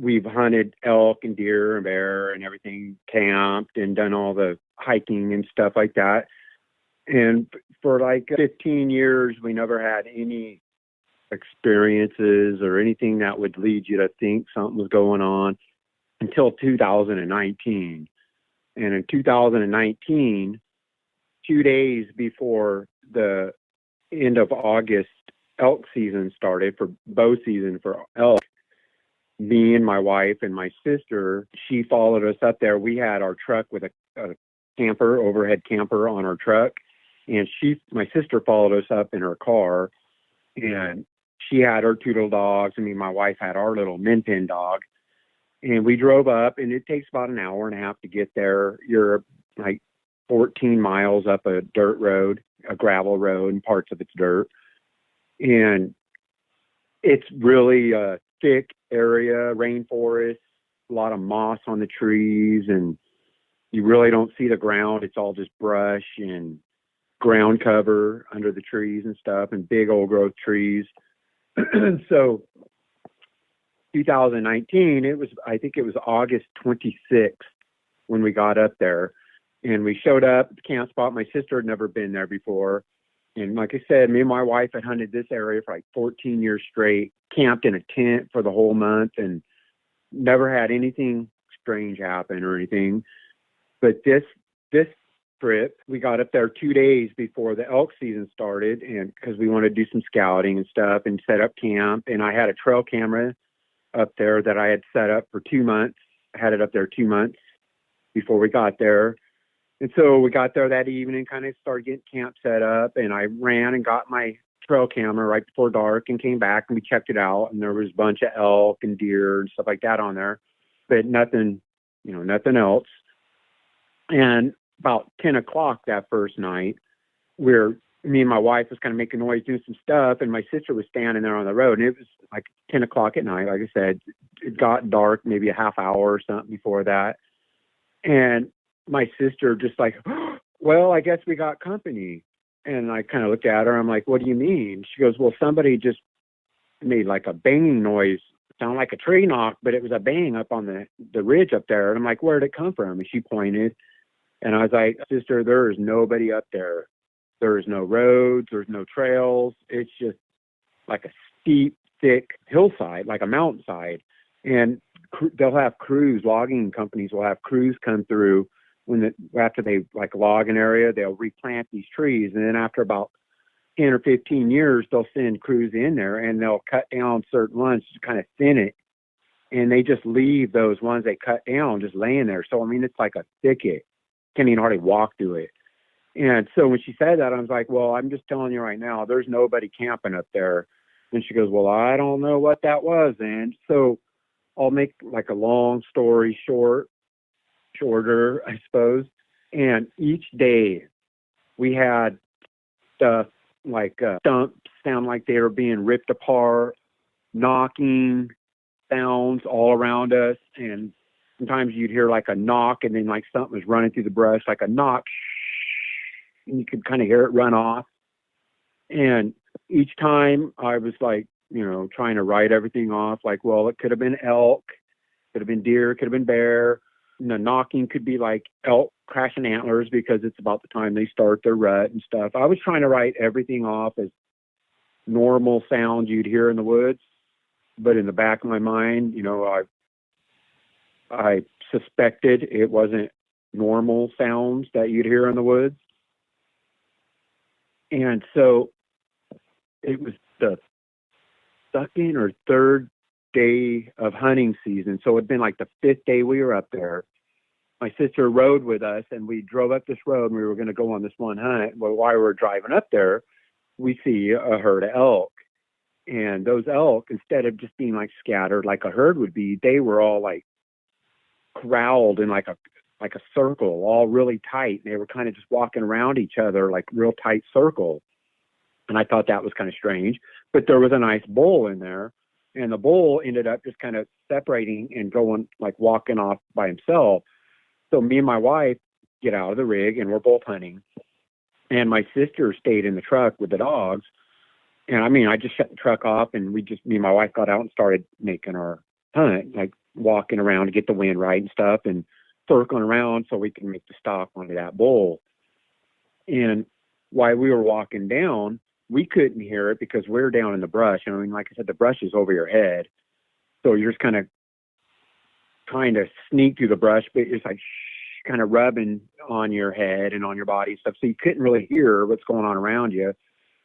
we've hunted elk and deer and bear and everything, camped and done all the hiking and stuff like that. And for like 15 years, we never had any experiences or anything that would lead you to think something was going on until 2019. And in 2019, 2 days before the end of August elk season started, for bow season for elk, me and my wife and my sister, she followed us up there. We had our truck with a camper, overhead camper on our truck. And my sister followed us up in her car, and she had her two little dogs. I mean, my wife had our little min pin dog. And we drove up, and it takes about an hour and a half to get there. You're like 14 miles up a dirt road, a gravel road, and parts of it's dirt. And it's really a thick area, rainforest, a lot of moss on the trees, and you really don't see the ground. It's all just brush and ground cover under the trees and stuff, and big old growth trees. So 2019, I think it was August 26th when we got up there, and we showed up at the camp spot. My sister had never been there before. And like I said, me and my wife had hunted this area for like 14 years straight, camped in a tent for the whole month, and never had anything strange happen or anything. But this trip, we got up there 2 days before the elk season started, and because we wanted to do some scouting and stuff and set up camp. And I had a trail camera up there that I had set up for 2 months. I had it up there 2 months before we got there. And so we got there that evening, kind of started getting camp set up, and I ran and got my trail camera right before dark and came back, and we checked it out, and there was a bunch of elk and deer and stuff like that on there, but nothing else. And about 10 o'clock that first night, me and my wife was kind of making noise, doing some stuff, and my sister was standing there on the road, and it was like 10 o'clock at night. Like I said, it got dark maybe a half hour or something before that. And my sister just like, well, I guess we got company. And I kind of looked at her. I'm like, what do you mean? She goes, well, somebody just made like a banging noise sounded like a tree knock, but it was a bang up on the ridge up there. And I'm like, where did it come from? And she pointed. And I was like, sister, there is nobody up there. There's no roads. There's no trails. It's just like a steep, thick hillside, like a mountainside. And they'll have crews, logging companies will have crews come through after they like log an area, they'll replant these trees. And then after about 10 or 15 years, they'll send crews in there and they'll cut down certain ones to kind of thin it. And they just leave those ones they cut down just laying there. So, I mean, it's like a thicket. Can't even hardly walk through it. And so when she said that, I was like, well, I'm just telling you right now, there's nobody camping up there. And she goes, well, I don't know what that was. And so I'll make like a long story shorter, I suppose. And each day we had stuff like stumps sound like they were being ripped apart, knocking sounds all around us. And sometimes you'd hear like a knock and then like something was running through the brush, like a knock, and you could kind of hear it run off. And each time I was like, trying to write everything off, like, well, it could have been elk, could have been deer, could have been bear. And the knocking could be like elk crashing antlers because it's about the time they start their rut and stuff. I was trying to write everything off as normal sounds you'd hear in the woods. But in the back of my mind, I suspected it wasn't normal sounds that you'd hear in the woods. And so it was the second or third day of hunting season. So it'd been like the fifth day we were up there. My sister rode with us and we drove up this road and we were going to go on this one hunt. Well, while we were driving up there, we see a herd of elk. And those elk, instead of just being like scattered like a herd would be, they were all like corralled in like a circle, all really tight. And they were kind of just walking around each other like real tight circle. And I thought that was kind of strange, but there was a nice bull in there, and the bull ended up just kind of separating and going like walking off by himself. So me and my wife get out of the rig and we're both hunting, and my sister stayed in the truck with the dogs. And I mean, I just shut the truck off and me and my wife got out and started making our hunt, like walking around to get the wind right and stuff and circling around so we can make the stop onto that bull. And while we were walking down, we couldn't hear it because we're down in the brush. I mean, like I said, the brush is over your head. So you're just kind of trying to sneak through the brush, but it's like kind of rubbing on your head and on your body and stuff. So you couldn't really hear what's going on around you.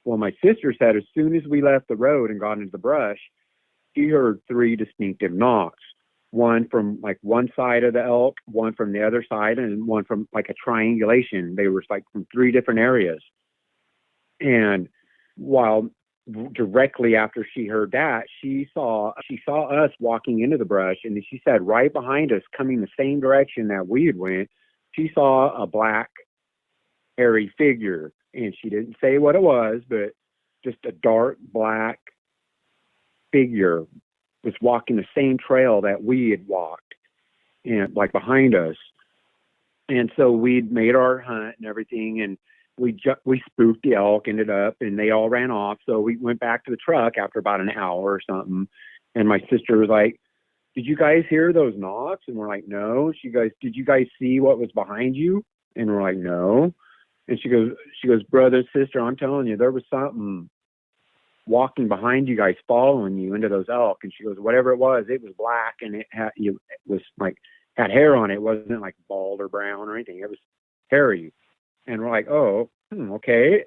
Well, my sister said as soon as we left the road and got into the brush, she heard three distinctive knocks. One from like one side of the elk, one from the other side, and one from like a triangulation. They were like from three different areas. And while directly after she heard that, she saw us walking into the brush, and she said right behind us, coming the same direction that we had went, she saw a black hairy figure. And she didn't say what it was, but just a dark black figure was walking the same trail that we had walked, and like behind us. And so we'd made our hunt and everything, and we spooked the elk, ended up, and they all ran off. So we went back to the truck after about an hour or something. And my sister was like, did you guys hear those knocks? And we're like, no. Did you guys see what was behind you? And we're like, no. And she goes, brother, sister, I'm telling you, there was something walking behind you guys, following you into those elk. And she goes, whatever it was black, and it was like, had hair on it. It wasn't like bald or brown or anything. It was hairy. And we're like, oh, okay.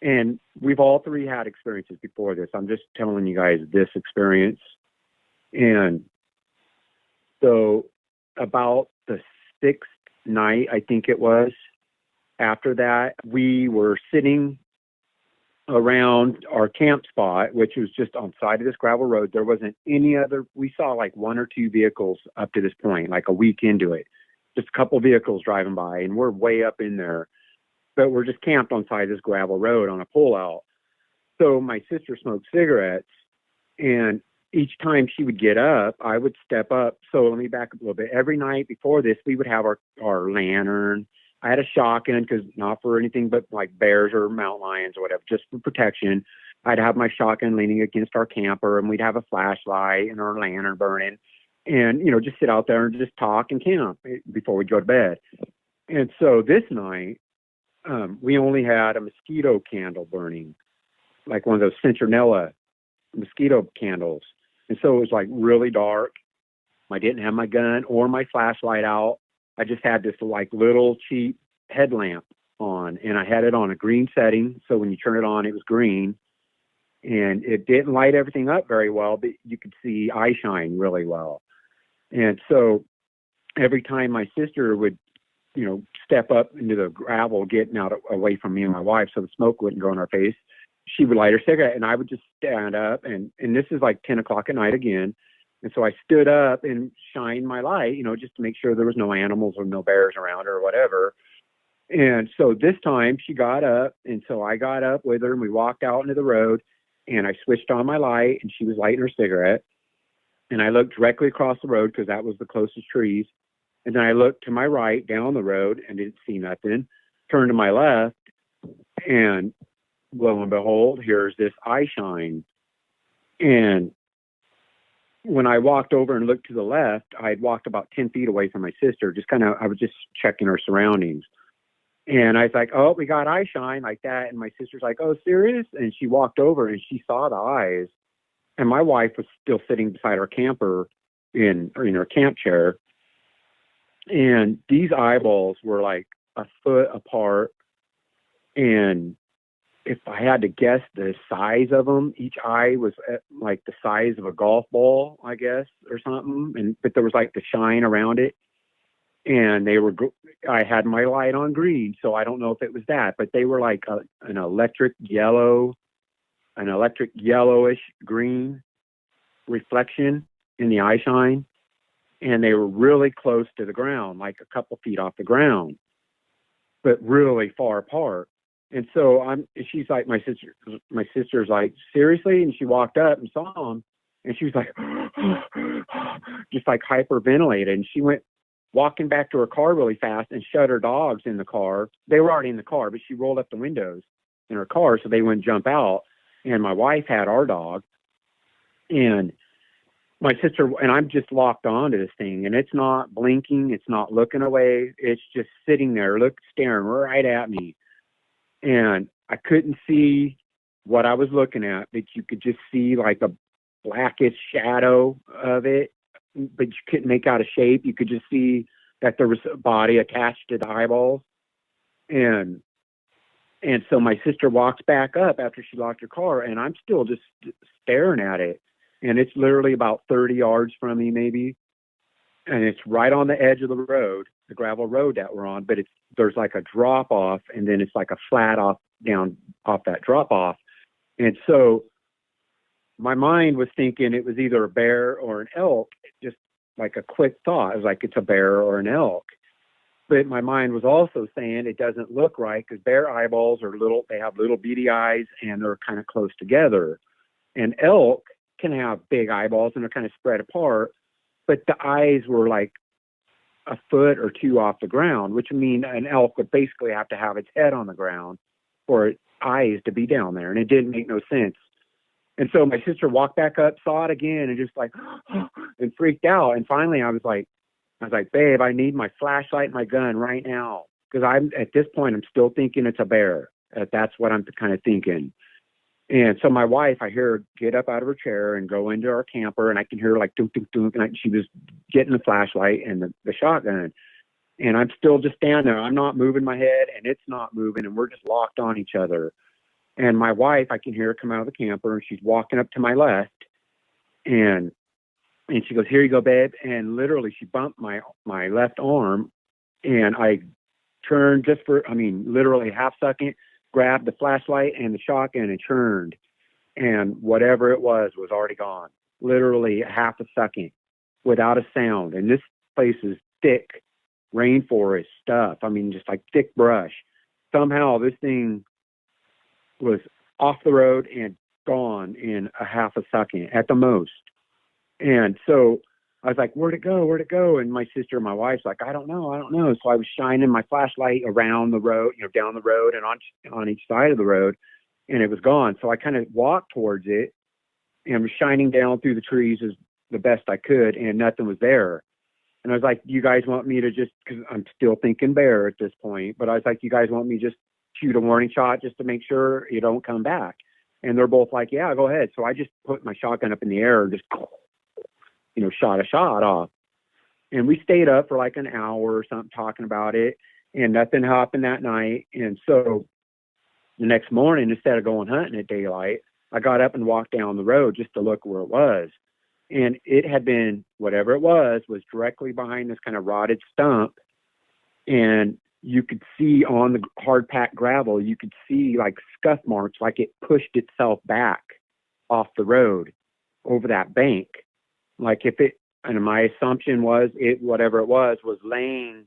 And we've all three had experiences before this. I'm just telling you guys this experience. And so about the sixth night, I think it was, after that, we were sitting around our camp spot, which was just on the side of this gravel road. There wasn't any other. We saw like one or two vehicles up to this point, like a week into it. Just a couple vehicles driving by, and we're way up in there. But we're just camped on the side of this gravel road on a pullout. So my sister smoked cigarettes, and each time she would get up, I would step up. So let me back up a little bit. Every night before this, we would have our lantern. I had a shotgun, because not for anything but like bears or mountain lions or whatever, just for protection. I'd have my shotgun leaning against our camper, and we'd have a flashlight and our lantern burning, and just sit out there and just talk and camp before we go to bed. And so this night, we only had a mosquito candle burning, like one of those citronella mosquito candles. And so it was like really dark. I didn't have my gun or my flashlight out. I just had this like little cheap headlamp on, and I had it on a green setting. So when you turn it on, it was green, and it didn't light everything up very well, but you could see eyeshine really well. And so every time my sister would, step up into the gravel, getting out away from me and my wife, so the smoke wouldn't go in our face, she would light her cigarette, and I would just stand up, and this is like 10 o'clock at night again. And so I stood up and shined my light, just to make sure there was no animals or no bears around her or whatever. And so this time she got up, and so I got up with her, and we walked out into the road, and I switched on my light, and she was lighting her cigarette. And I looked directly across the road because that was the closest trees. And then I looked to my right down the road and didn't see nothing. Turned to my left, and lo and behold, here's this eyeshine. And when I walked over and looked to the left, I had walked about 10 feet away from my sister. I was just checking her surroundings. And I was like, oh, we got eyeshine like that. And my sister's like, oh, serious? And she walked over and she saw the eyes. And my wife was still sitting beside our camper in her camp chair. And these eyeballs were like a foot apart. And if I had to guess the size of them, each eye was like the size of a golf ball, I guess, or something. But there was like the shine around it. And I had my light on green, so I don't know if it was that, but they were like an electric yellowish green reflection in the eyeshine. And they were really close to the ground, like a couple feet off the ground, but really far apart. And so she's like, my sister's like, seriously? And she walked up and saw them, and she was like, just like hyperventilated. And she went walking back to her car really fast and shut her dogs in the car. They were already in the car, but she rolled up the windows in her car so they wouldn't jump out. And my wife had our dog, and my sister, and I'm just locked onto this thing, and it's not blinking. It's not looking away. It's just sitting there, staring right at me. And I couldn't see what I was looking at, but you could just see like a blackish shadow of it, but you couldn't make out a shape. You could just see that there was a body attached to the eyeballs. And so my sister walks back up after she locked her car, and I'm still just staring at it. And it's literally about 30 yards from me, maybe. And it's right on the edge of the road, the gravel road that we're on, but there's like a drop off, and then it's like a flat down off that drop off. And so my mind was thinking it was either a bear or an elk, just like a quick thought. It was like, it's a bear or an elk. But my mind was also saying it doesn't look right because bear eyeballs are little, they have little beady eyes, and they're kind of close together. And elk can have big eyeballs, and they're kind of spread apart, but the eyes were like a foot or two off the ground, which would mean an elk would basically have to have its head on the ground for its eyes to be down there. And it didn't make no sense. And so my sister walked back up, saw it again, and just like, and freaked out. And finally I was like, babe, I need my flashlight and my gun right now. Cause at this point, I'm still thinking it's a bear. That's what I'm kind of thinking. And so my wife, I hear her get up out of her chair and go into our camper, and I can hear her like, dunk, dunk, dunk, and she was getting the flashlight and the shotgun. And I'm still just standing there. I'm not moving my head, and it's not moving, and we're just locked on each other. And my wife, I can hear her come out of the camper, and she's walking up to my left, and she goes, here you go, babe. And literally she bumped my left arm, and I turned literally a half second, grabbed the flashlight and the shotgun and turned, and whatever it was already gone. Literally a half a second without a sound. And this place is thick rainforest stuff. Just like thick brush. Somehow this thing was off the road and gone in a half a second at the most. And so I was like, where'd it go? And my sister and my wife's like, I don't know. So I was shining my flashlight around the road, down the road and on each side of the road. and it was gone. So I kind of walked towards it and was shining down through the trees as the best I could, and nothing was there. And I was like, you guys want me to just, because I'm still thinking bear at this point, but I was like, you guys want me just shoot a warning shot just to make sure you don't come back? And they're both like, yeah, go ahead. So I just put my shotgun up in the air and just, shot a shot off. And we stayed up for like an hour or something talking about it, and nothing happened that night. And so the next morning, instead of going hunting at daylight, I got up and walked down the road just to look where it was. And it had been, whatever it was directly behind this kind of rotted stump. And you could see on the hard packed gravel, you could see like scuff marks, like it pushed itself back off the road over that bank. Like if it, and my assumption was whatever it was laying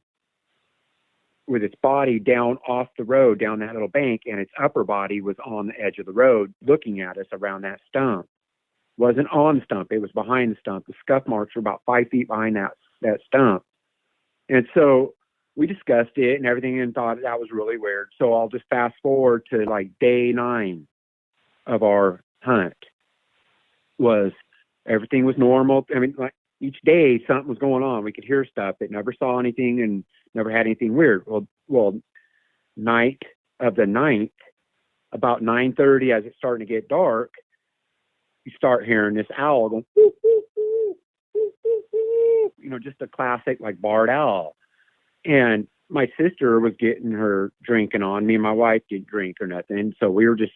with its body down off the road, down that little bank, and its upper body was on the edge of the road looking at us around that stump. Wasn't on the stump, it was behind the stump. The scuff marks were about 5 feet behind that stump. And so we discussed it and everything and thought that was really weird. So I'll just fast forward to like day 9 of our hunt. Everything was normal. I mean, like each day something was going on. We could hear stuff, but never saw anything and never had anything weird. Well, night of the 9th, about 9:30, as it's starting to get dark, you start hearing this owl going, whoo, whoo, whoo, whoo, whoo, whoo, just a classic like barred owl. And my sister was getting her drinking on. Me and my wife didn't drink or nothing. So we were just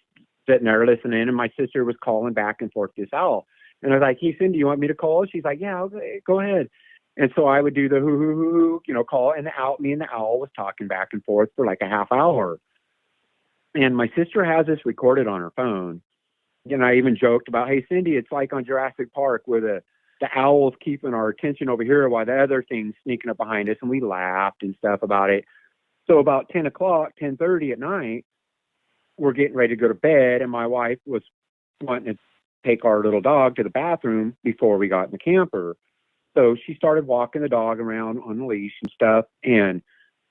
sitting there listening, and my sister was calling back and forth this owl. And I was like, hey, Cindy, you want me to call? She's like, yeah, okay, go ahead. And so I would do the hoo, hoo, hoo, call. And me and the owl was talking back and forth for like a half hour. And my sister has this recorded on her phone. And I even joked about, hey, Cindy, it's like on Jurassic Park where the owl's keeping our attention over here while the other thing's sneaking up behind us. And we laughed and stuff about it. So about 10 o'clock, 10:30 at night, we're getting ready to go to bed. And my wife was wanting to take our little dog to the bathroom before we got in the camper. So she started walking the dog around on the leash and stuff. And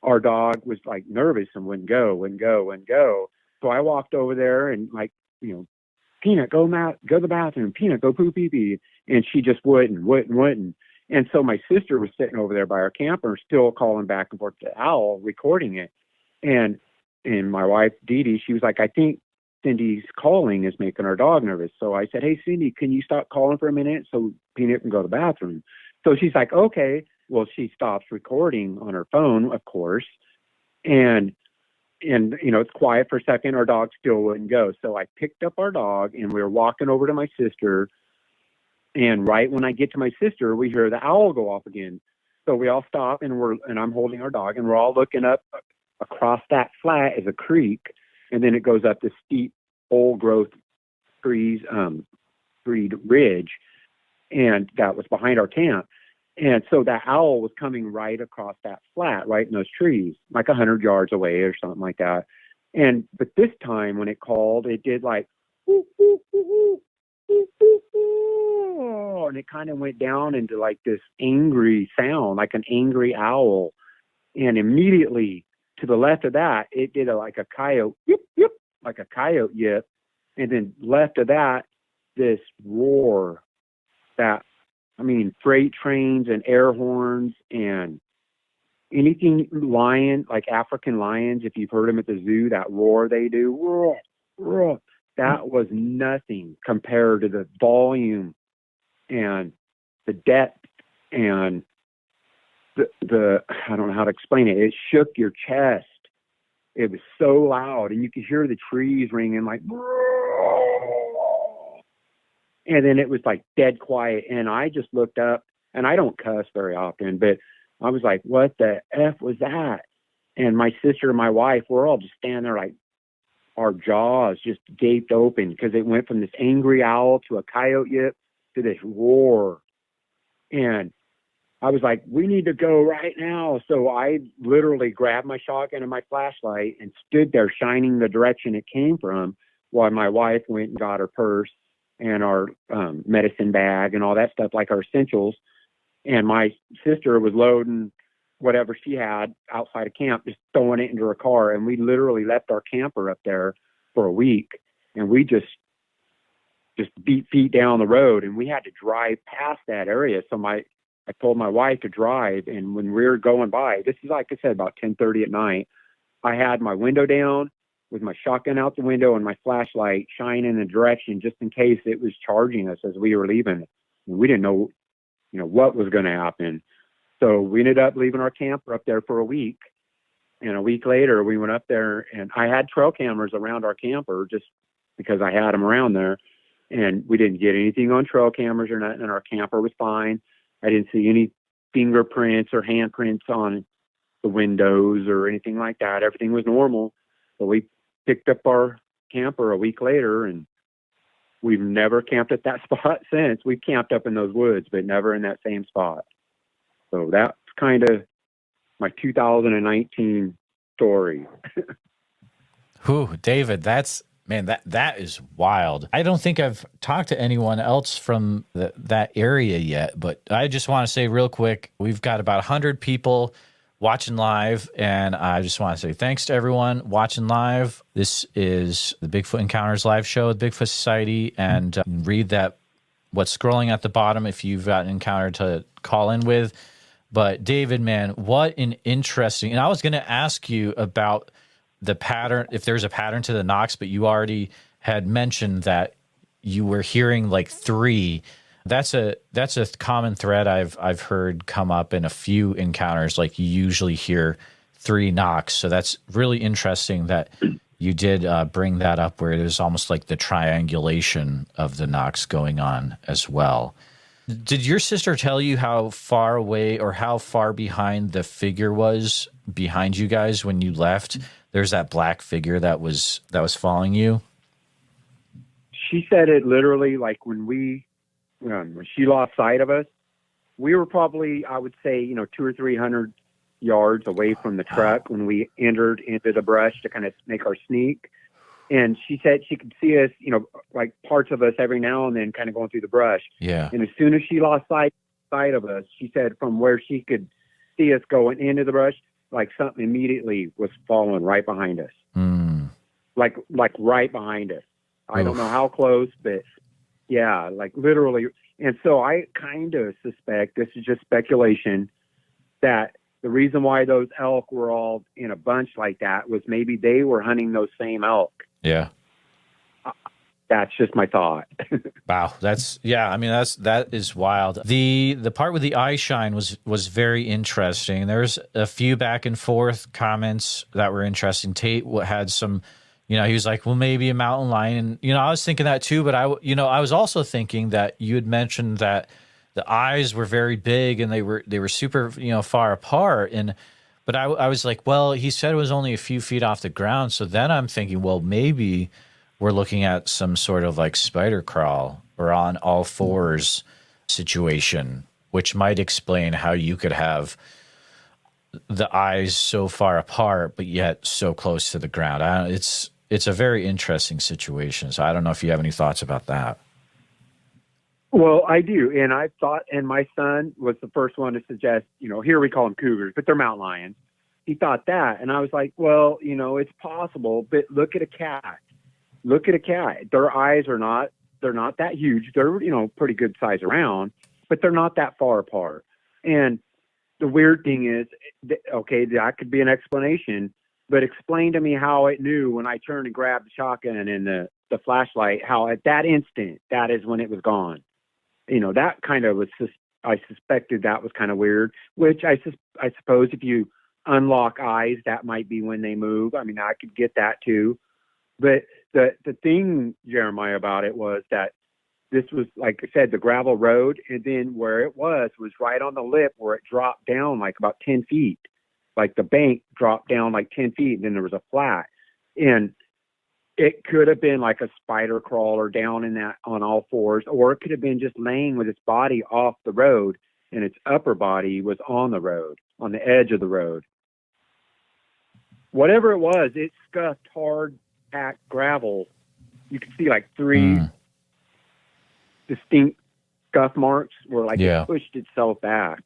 our dog was like nervous and wouldn't go. So I walked over there and like, Peanut, go to the bathroom. Peanut, go poo pee pee. And she just wouldn't. And so my sister was sitting over there by our camper, still calling back and forth to the owl, recording it. And my wife, Dee Dee, she was like, I think Cindy's calling is making our dog nervous. So I said, hey, Cindy, can you stop calling for a minute so Peanut can go to the bathroom? So she's like, okay. Well, she stops recording on her phone, of course. And it's quiet for a second. Our dog still wouldn't go. So I picked up our dog and we were walking over to my sister. And right when I get to my sister, we hear the owl go off again. So we all stop and I'm holding our dog and we're all looking up. Across that flat is a creek. And then it goes up this steep old growth trees, ridge. And that was behind our camp. And so that owl was coming right across that flat, right in those trees, like 100 yards away or something like that. But this time when it called, it did like, whoo, whoo, whoo, whoo, whoo, whoo, and it kind of went down into like this angry sound, like an angry owl. And immediately to the left of that, it did like a coyote, yip, yip, like a coyote yip. And then left of that, this roar that, freight trains and air horns and anything lion, like African lions, if you've heard them at the zoo, that roar they do, roar, roar, that was nothing compared to the volume and the depth and the I don't know how to explain it. It shook your chest. It was so loud, and you could hear the trees ringing like, and then it was like dead quiet. And I just looked up, and I don't cuss very often, but I was like, what the F was that? And my sister and my wife, we're all just standing there like our jaws just gaped open because it went from this angry owl to a coyote yip to this roar. And I was like, we need to go right now. So I literally grabbed my shotgun and my flashlight and stood there shining the direction it came from while my wife went and got her purse and our medicine bag and all that stuff, like our essentials. And my sister was loading whatever she had outside of camp, just throwing it into her car. And we literally left our camper up there for a week. and we just beat feet down the road, and we had to drive past that area. So I told my wife to drive, and when we were going by, this is like I said, about 10:30 at night, I had my window down with my shotgun out the window and my flashlight shining in the direction just in case it was charging us as we were leaving. And we didn't know, what was going to happen. So we ended up leaving our camper up there for a week. And a week later, we went up there, and I had trail cameras around our camper just because I had them around there. And we didn't get anything on trail cameras or nothing, and our camper was fine. I didn't see any fingerprints or handprints on the windows or anything like that. Everything was normal. So we picked up our camper a week later, and we've never camped at that spot since. We've camped up in those woods, but never in that same spot. So that's kind of my 2019 story. Whew, David, that is wild. I don't think I've talked to anyone else from that area yet, but I just want to say real quick, we've got about 100 people watching live, and I just want to say thanks to everyone watching live. This is the Bigfoot Encounters live show with Bigfoot Society, and read what's scrolling at the bottom if you've got an encounter to call in with. But David, man, what an interesting, and I was going to ask you about the pattern, if there's a pattern to the knocks, but you already had mentioned that you were hearing like 3. That's a common thread I've heard come up in a few encounters. Like you usually hear 3 knocks. So that's really interesting that you did bring that up, where it was almost like the triangulation of the knocks going on as well. Did your sister tell you how far away or how far behind the figure was behind you guys when you left? There's that black figure that was following you. She said it literally, like when she lost sight of us, we were probably, I would say, 200 or 300 yards away from the truck when we entered into the brush to kind of make our sneak. And she said she could see us, like parts of us every now and then kind of going through the brush. Yeah. And as soon as she lost sight of us, she said from where she could see us going into the brush, like something immediately was following right behind us. Like right behind us. I don't know how close, but yeah, like literally. And so I kind of suspect, this is just speculation, that the reason why those elk were all in a bunch like that was maybe they were hunting those same elk. Yeah. That's just my thought. Wow. That is wild. The part with the eyeshine was very interesting. There's a few back and forth comments that were interesting. Tate had some, he was like, well, maybe a mountain lion. And, I was thinking that too, but I was also thinking that you had mentioned that the eyes were very big and they were super, far apart. But I was like, well, he said it was only a few feet off the ground. So then I'm thinking, well, maybe we're looking at some sort of like spider crawl or on all fours situation, which might explain how you could have the eyes so far apart, but yet so close to the ground. It's a very interesting situation. So I don't know if you have any thoughts about that. Well, I do. And I thought, and my son was the first one to suggest, here we call them cougars, but they're mountain lions. He thought that. And I was like, well, it's possible, but look at a cat. Look at a cat. Their eyes they're not that huge. They're, pretty good size around, but they're not that far apart. And the weird thing is, okay, that could be an explanation, but explain to me how it knew when I turned and grabbed the shotgun and the flashlight, how at that instant, that is when it was gone. That kind of was just, I suspected that was kind of weird, which I suppose if you unlock eyes, that might be when they move. I mean, I could get that too. But the thing, Jeremiah, about it was that this was, like I said, the gravel road. And then where it was right on the lip where it dropped down like about 10 feet. Like the bank dropped down like 10 feet and then there was a flat. And it could have been like a spider crawler down in that on all fours, or it could have been just laying with its body off the road and its upper body was on the road, on the edge of the road. Whatever it was, it scuffed hard packed gravel. You could see like 3 distinct scuff marks where like it pushed itself back.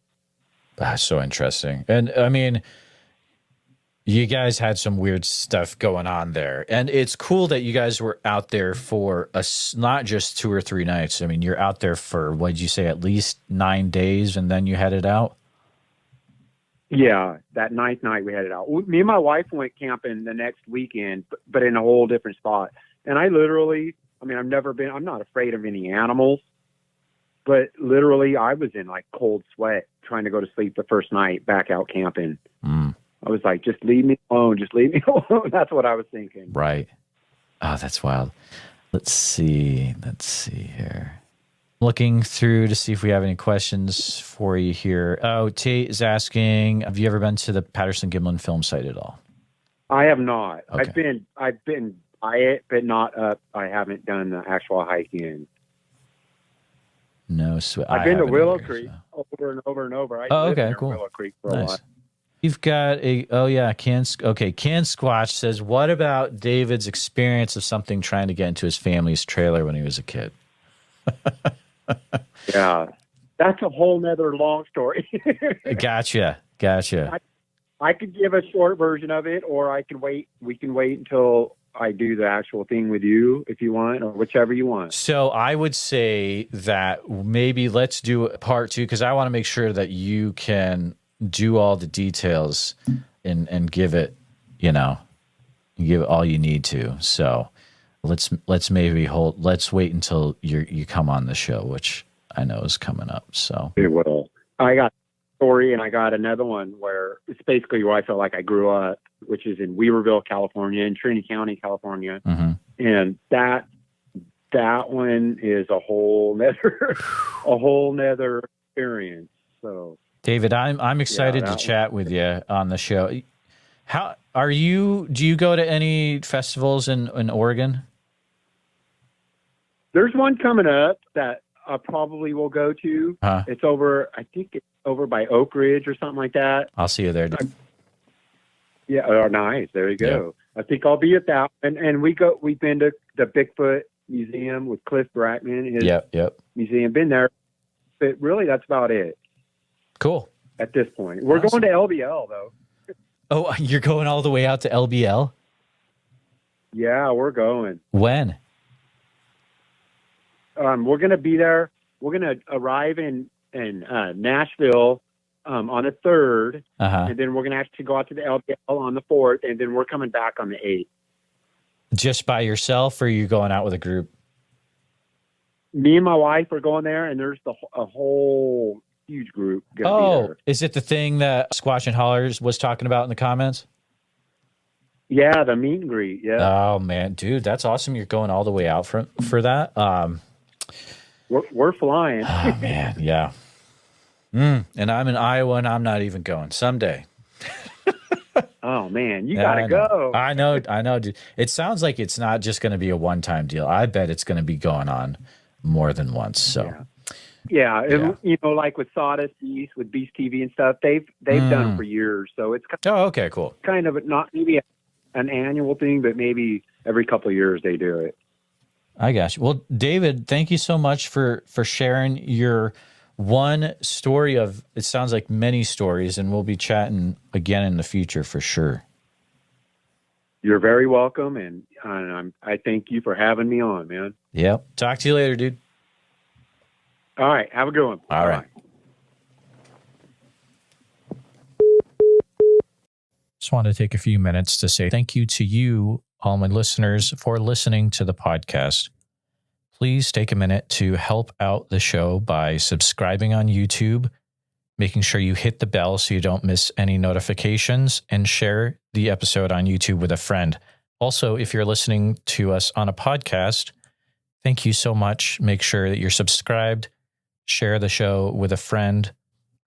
That's so interesting. And I mean, You guys had some weird stuff going on there. And it's cool that you guys were out there for not just 2 or 3 nights. I mean, you're out there for, what did you say, at least 9 days, and then you headed out? Yeah, that ninth night we headed out. Me and my wife went camping the next weekend, but in a whole different spot. And I'm not afraid of any animals, but literally I was in like cold sweat trying to go to sleep the first night back out camping. I was like, just leave me alone. Just leave me alone. That's what I was thinking. Right. Oh, that's wild. Let's see here. Looking through to see if we have any questions for you here. Oh, Tate is asking, have you ever been to the Patterson-Gimlin film site at all? I have not. Okay. I've been by it, but not up. I haven't done the actual hike in. No, I've been to Willow Creek over and over and over. Oh, okay, cool. Willow Creek for a while. You've got Can Squatch says, what about David's experience of something trying to get into his family's trailer when he was a kid? Yeah, that's a whole nother long story. Gotcha. I could give a short version of it, or we can wait until I do the actual thing with you if you want, or whichever you want. So I would say that maybe let's do part 2, because I want to make sure that you can do all the details and give it, give it all you need to. So let's wait until you come on the show, which I know is coming up. So it will. I got a story, and I got another one where it's basically where I felt like I grew up, which is in Weaverville, California, in Trinity County, California. Mm-hmm. And that one is a whole nother experience. So David, I'm excited to chat with you on the show. How are you? Do you go to any festivals in Oregon? There's one coming up that I probably will go to. It's I think it's over by Oak Ridge or something like that. I'll see you there. Yeah, oh, nice. There you go. Yeah. I think I'll be at that. And we've been to the Bigfoot Museum with Cliff Brackman. His museum. Been there. But really, that's about it. Cool. At this point. We're going to LBL, though. Oh, you're going all the way out to LBL? Yeah, we're going. When? We're going to be there. We're going to arrive in Nashville on the 3rd, and then we're going to actually go out to the LBL on the 4th, and then we're coming back on the 8th. Just by yourself, or are you going out with a group? Me and my wife are going there, and there's a whole huge group. Oh, is it the thing that Squatch and Hollers was talking about in the comments? Yeah, the meet and greet. Yeah. Oh man, dude, that's awesome! You're going all the way out for that. We're flying. Oh man, yeah. And I'm in Iowa, and I'm not even going. Someday. Oh man, you gotta go. I know, dude. It sounds like it's not just going to be a one-time deal. I bet it's going to be going on more than once. So. Yeah, and like with Sawdust East, with Beast TV and stuff, they've done it for years. So it's okay, cool. Kind of not maybe an annual thing, but maybe every couple of years they do it. I got you. Well, David, thank you so much for sharing your one story of, it sounds like many stories, and we'll be chatting again in the future for sure. You're very welcome, and I thank you for having me on, man. Yep. Talk to you later, dude. All right. Have a good one. All right. Just wanted to take a few minutes to say thank you to you, all my listeners, for listening to the podcast. Please take a minute to help out the show by subscribing on YouTube, making sure you hit the bell so you don't miss any notifications, and share the episode on YouTube with a friend. Also, if you're listening to us on a podcast, thank you so much. Make sure that you're subscribed. Share the show with a friend.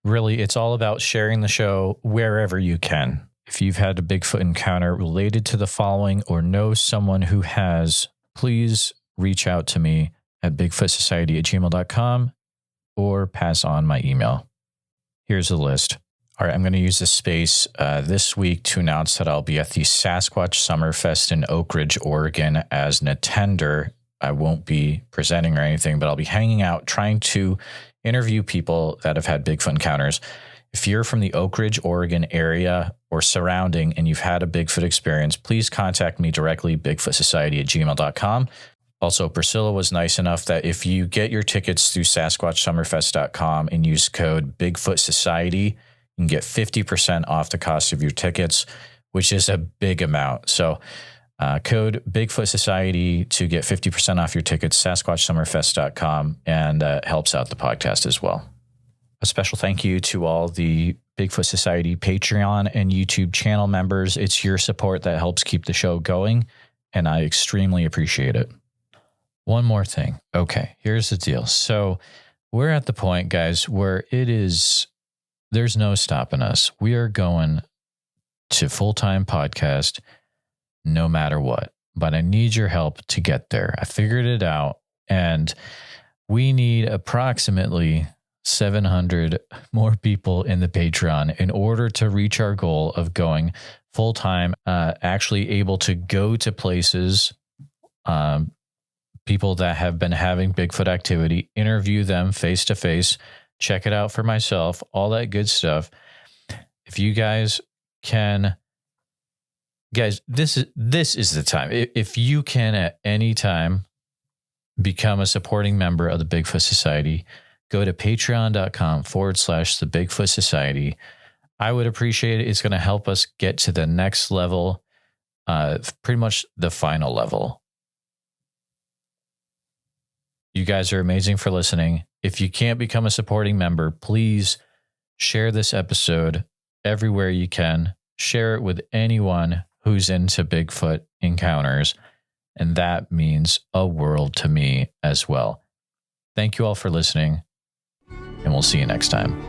Really, it's all about sharing the show wherever you can. If you've had a Bigfoot encounter related to the following or know someone who has, please reach out to me at bigfootsociety@gmail.com or pass on my email. Here's a list. All right, I'm going to use this space this week to announce that I'll be at the Sasquatch Summerfest in Oak Ridge, Oregon as an attender. I won't be presenting or anything, but I'll be hanging out, trying to interview people that have had Bigfoot encounters. If you're from the Oak Ridge, Oregon area, or surrounding and you've had a Bigfoot experience, please contact me directly, bigfootsociety@gmail.com. Also, Priscilla was nice enough that if you get your tickets through SasquatchSummerfest.com and use code Bigfoot Society, you can get 50% off the cost of your tickets, which is a big amount. So code Bigfoot Society to get 50% off your tickets, SasquatchSummerfest.com, and helps out the podcast as well. A special thank you to all the Bigfoot Society Patreon and YouTube channel members. It's your support that helps keep the show going, and I extremely appreciate it. One more thing. Okay, here's the deal. So we're at the point, guys, where there's no stopping us. We are going to full-time podcast no matter what, but I need your help to get there. I figured it out, and we need approximately 700 more people in the Patreon in order to reach our goal of going full-time, actually able to go to places, people that have been having Bigfoot activity, interview them face to face, check it out for myself, all that good stuff. If you guys can, guys, this is the time. If you can at any time become a supporting member of the Bigfoot Society, go to patreon.com/the Bigfoot Society. I would appreciate it. It's going to help us get to the next level, pretty much the final level. You guys are amazing for listening. If you can't become a supporting member, please share this episode everywhere you can. Share it with anyone who's into Bigfoot encounters, and that means a world to me as well. Thank you all for listening, and we'll see you next time.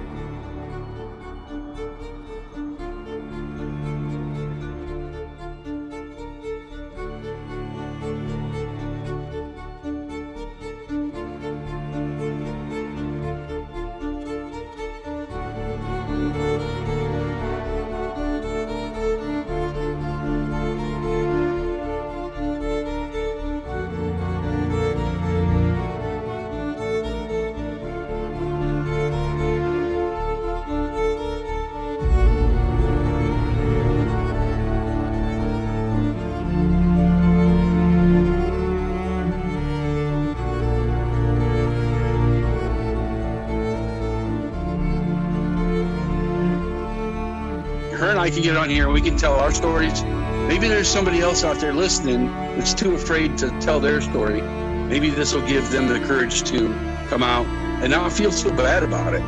Her and I can get on here and we can tell our stories. Maybe there's somebody else out there listening that's too afraid to tell their story. Maybe this will give them the courage to come out and not feel so bad about it.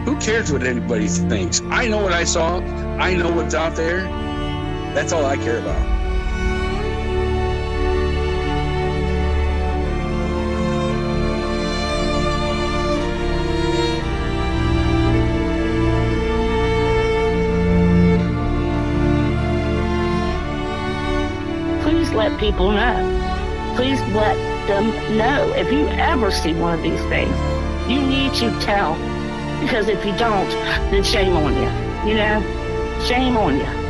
Who cares what anybody thinks? I know what I saw. I know what's out there. That's all I care about. Let people know. Please let them know. If you ever see one of these things, you need to tell. Because if you don't, then shame on you. You know? Shame on you.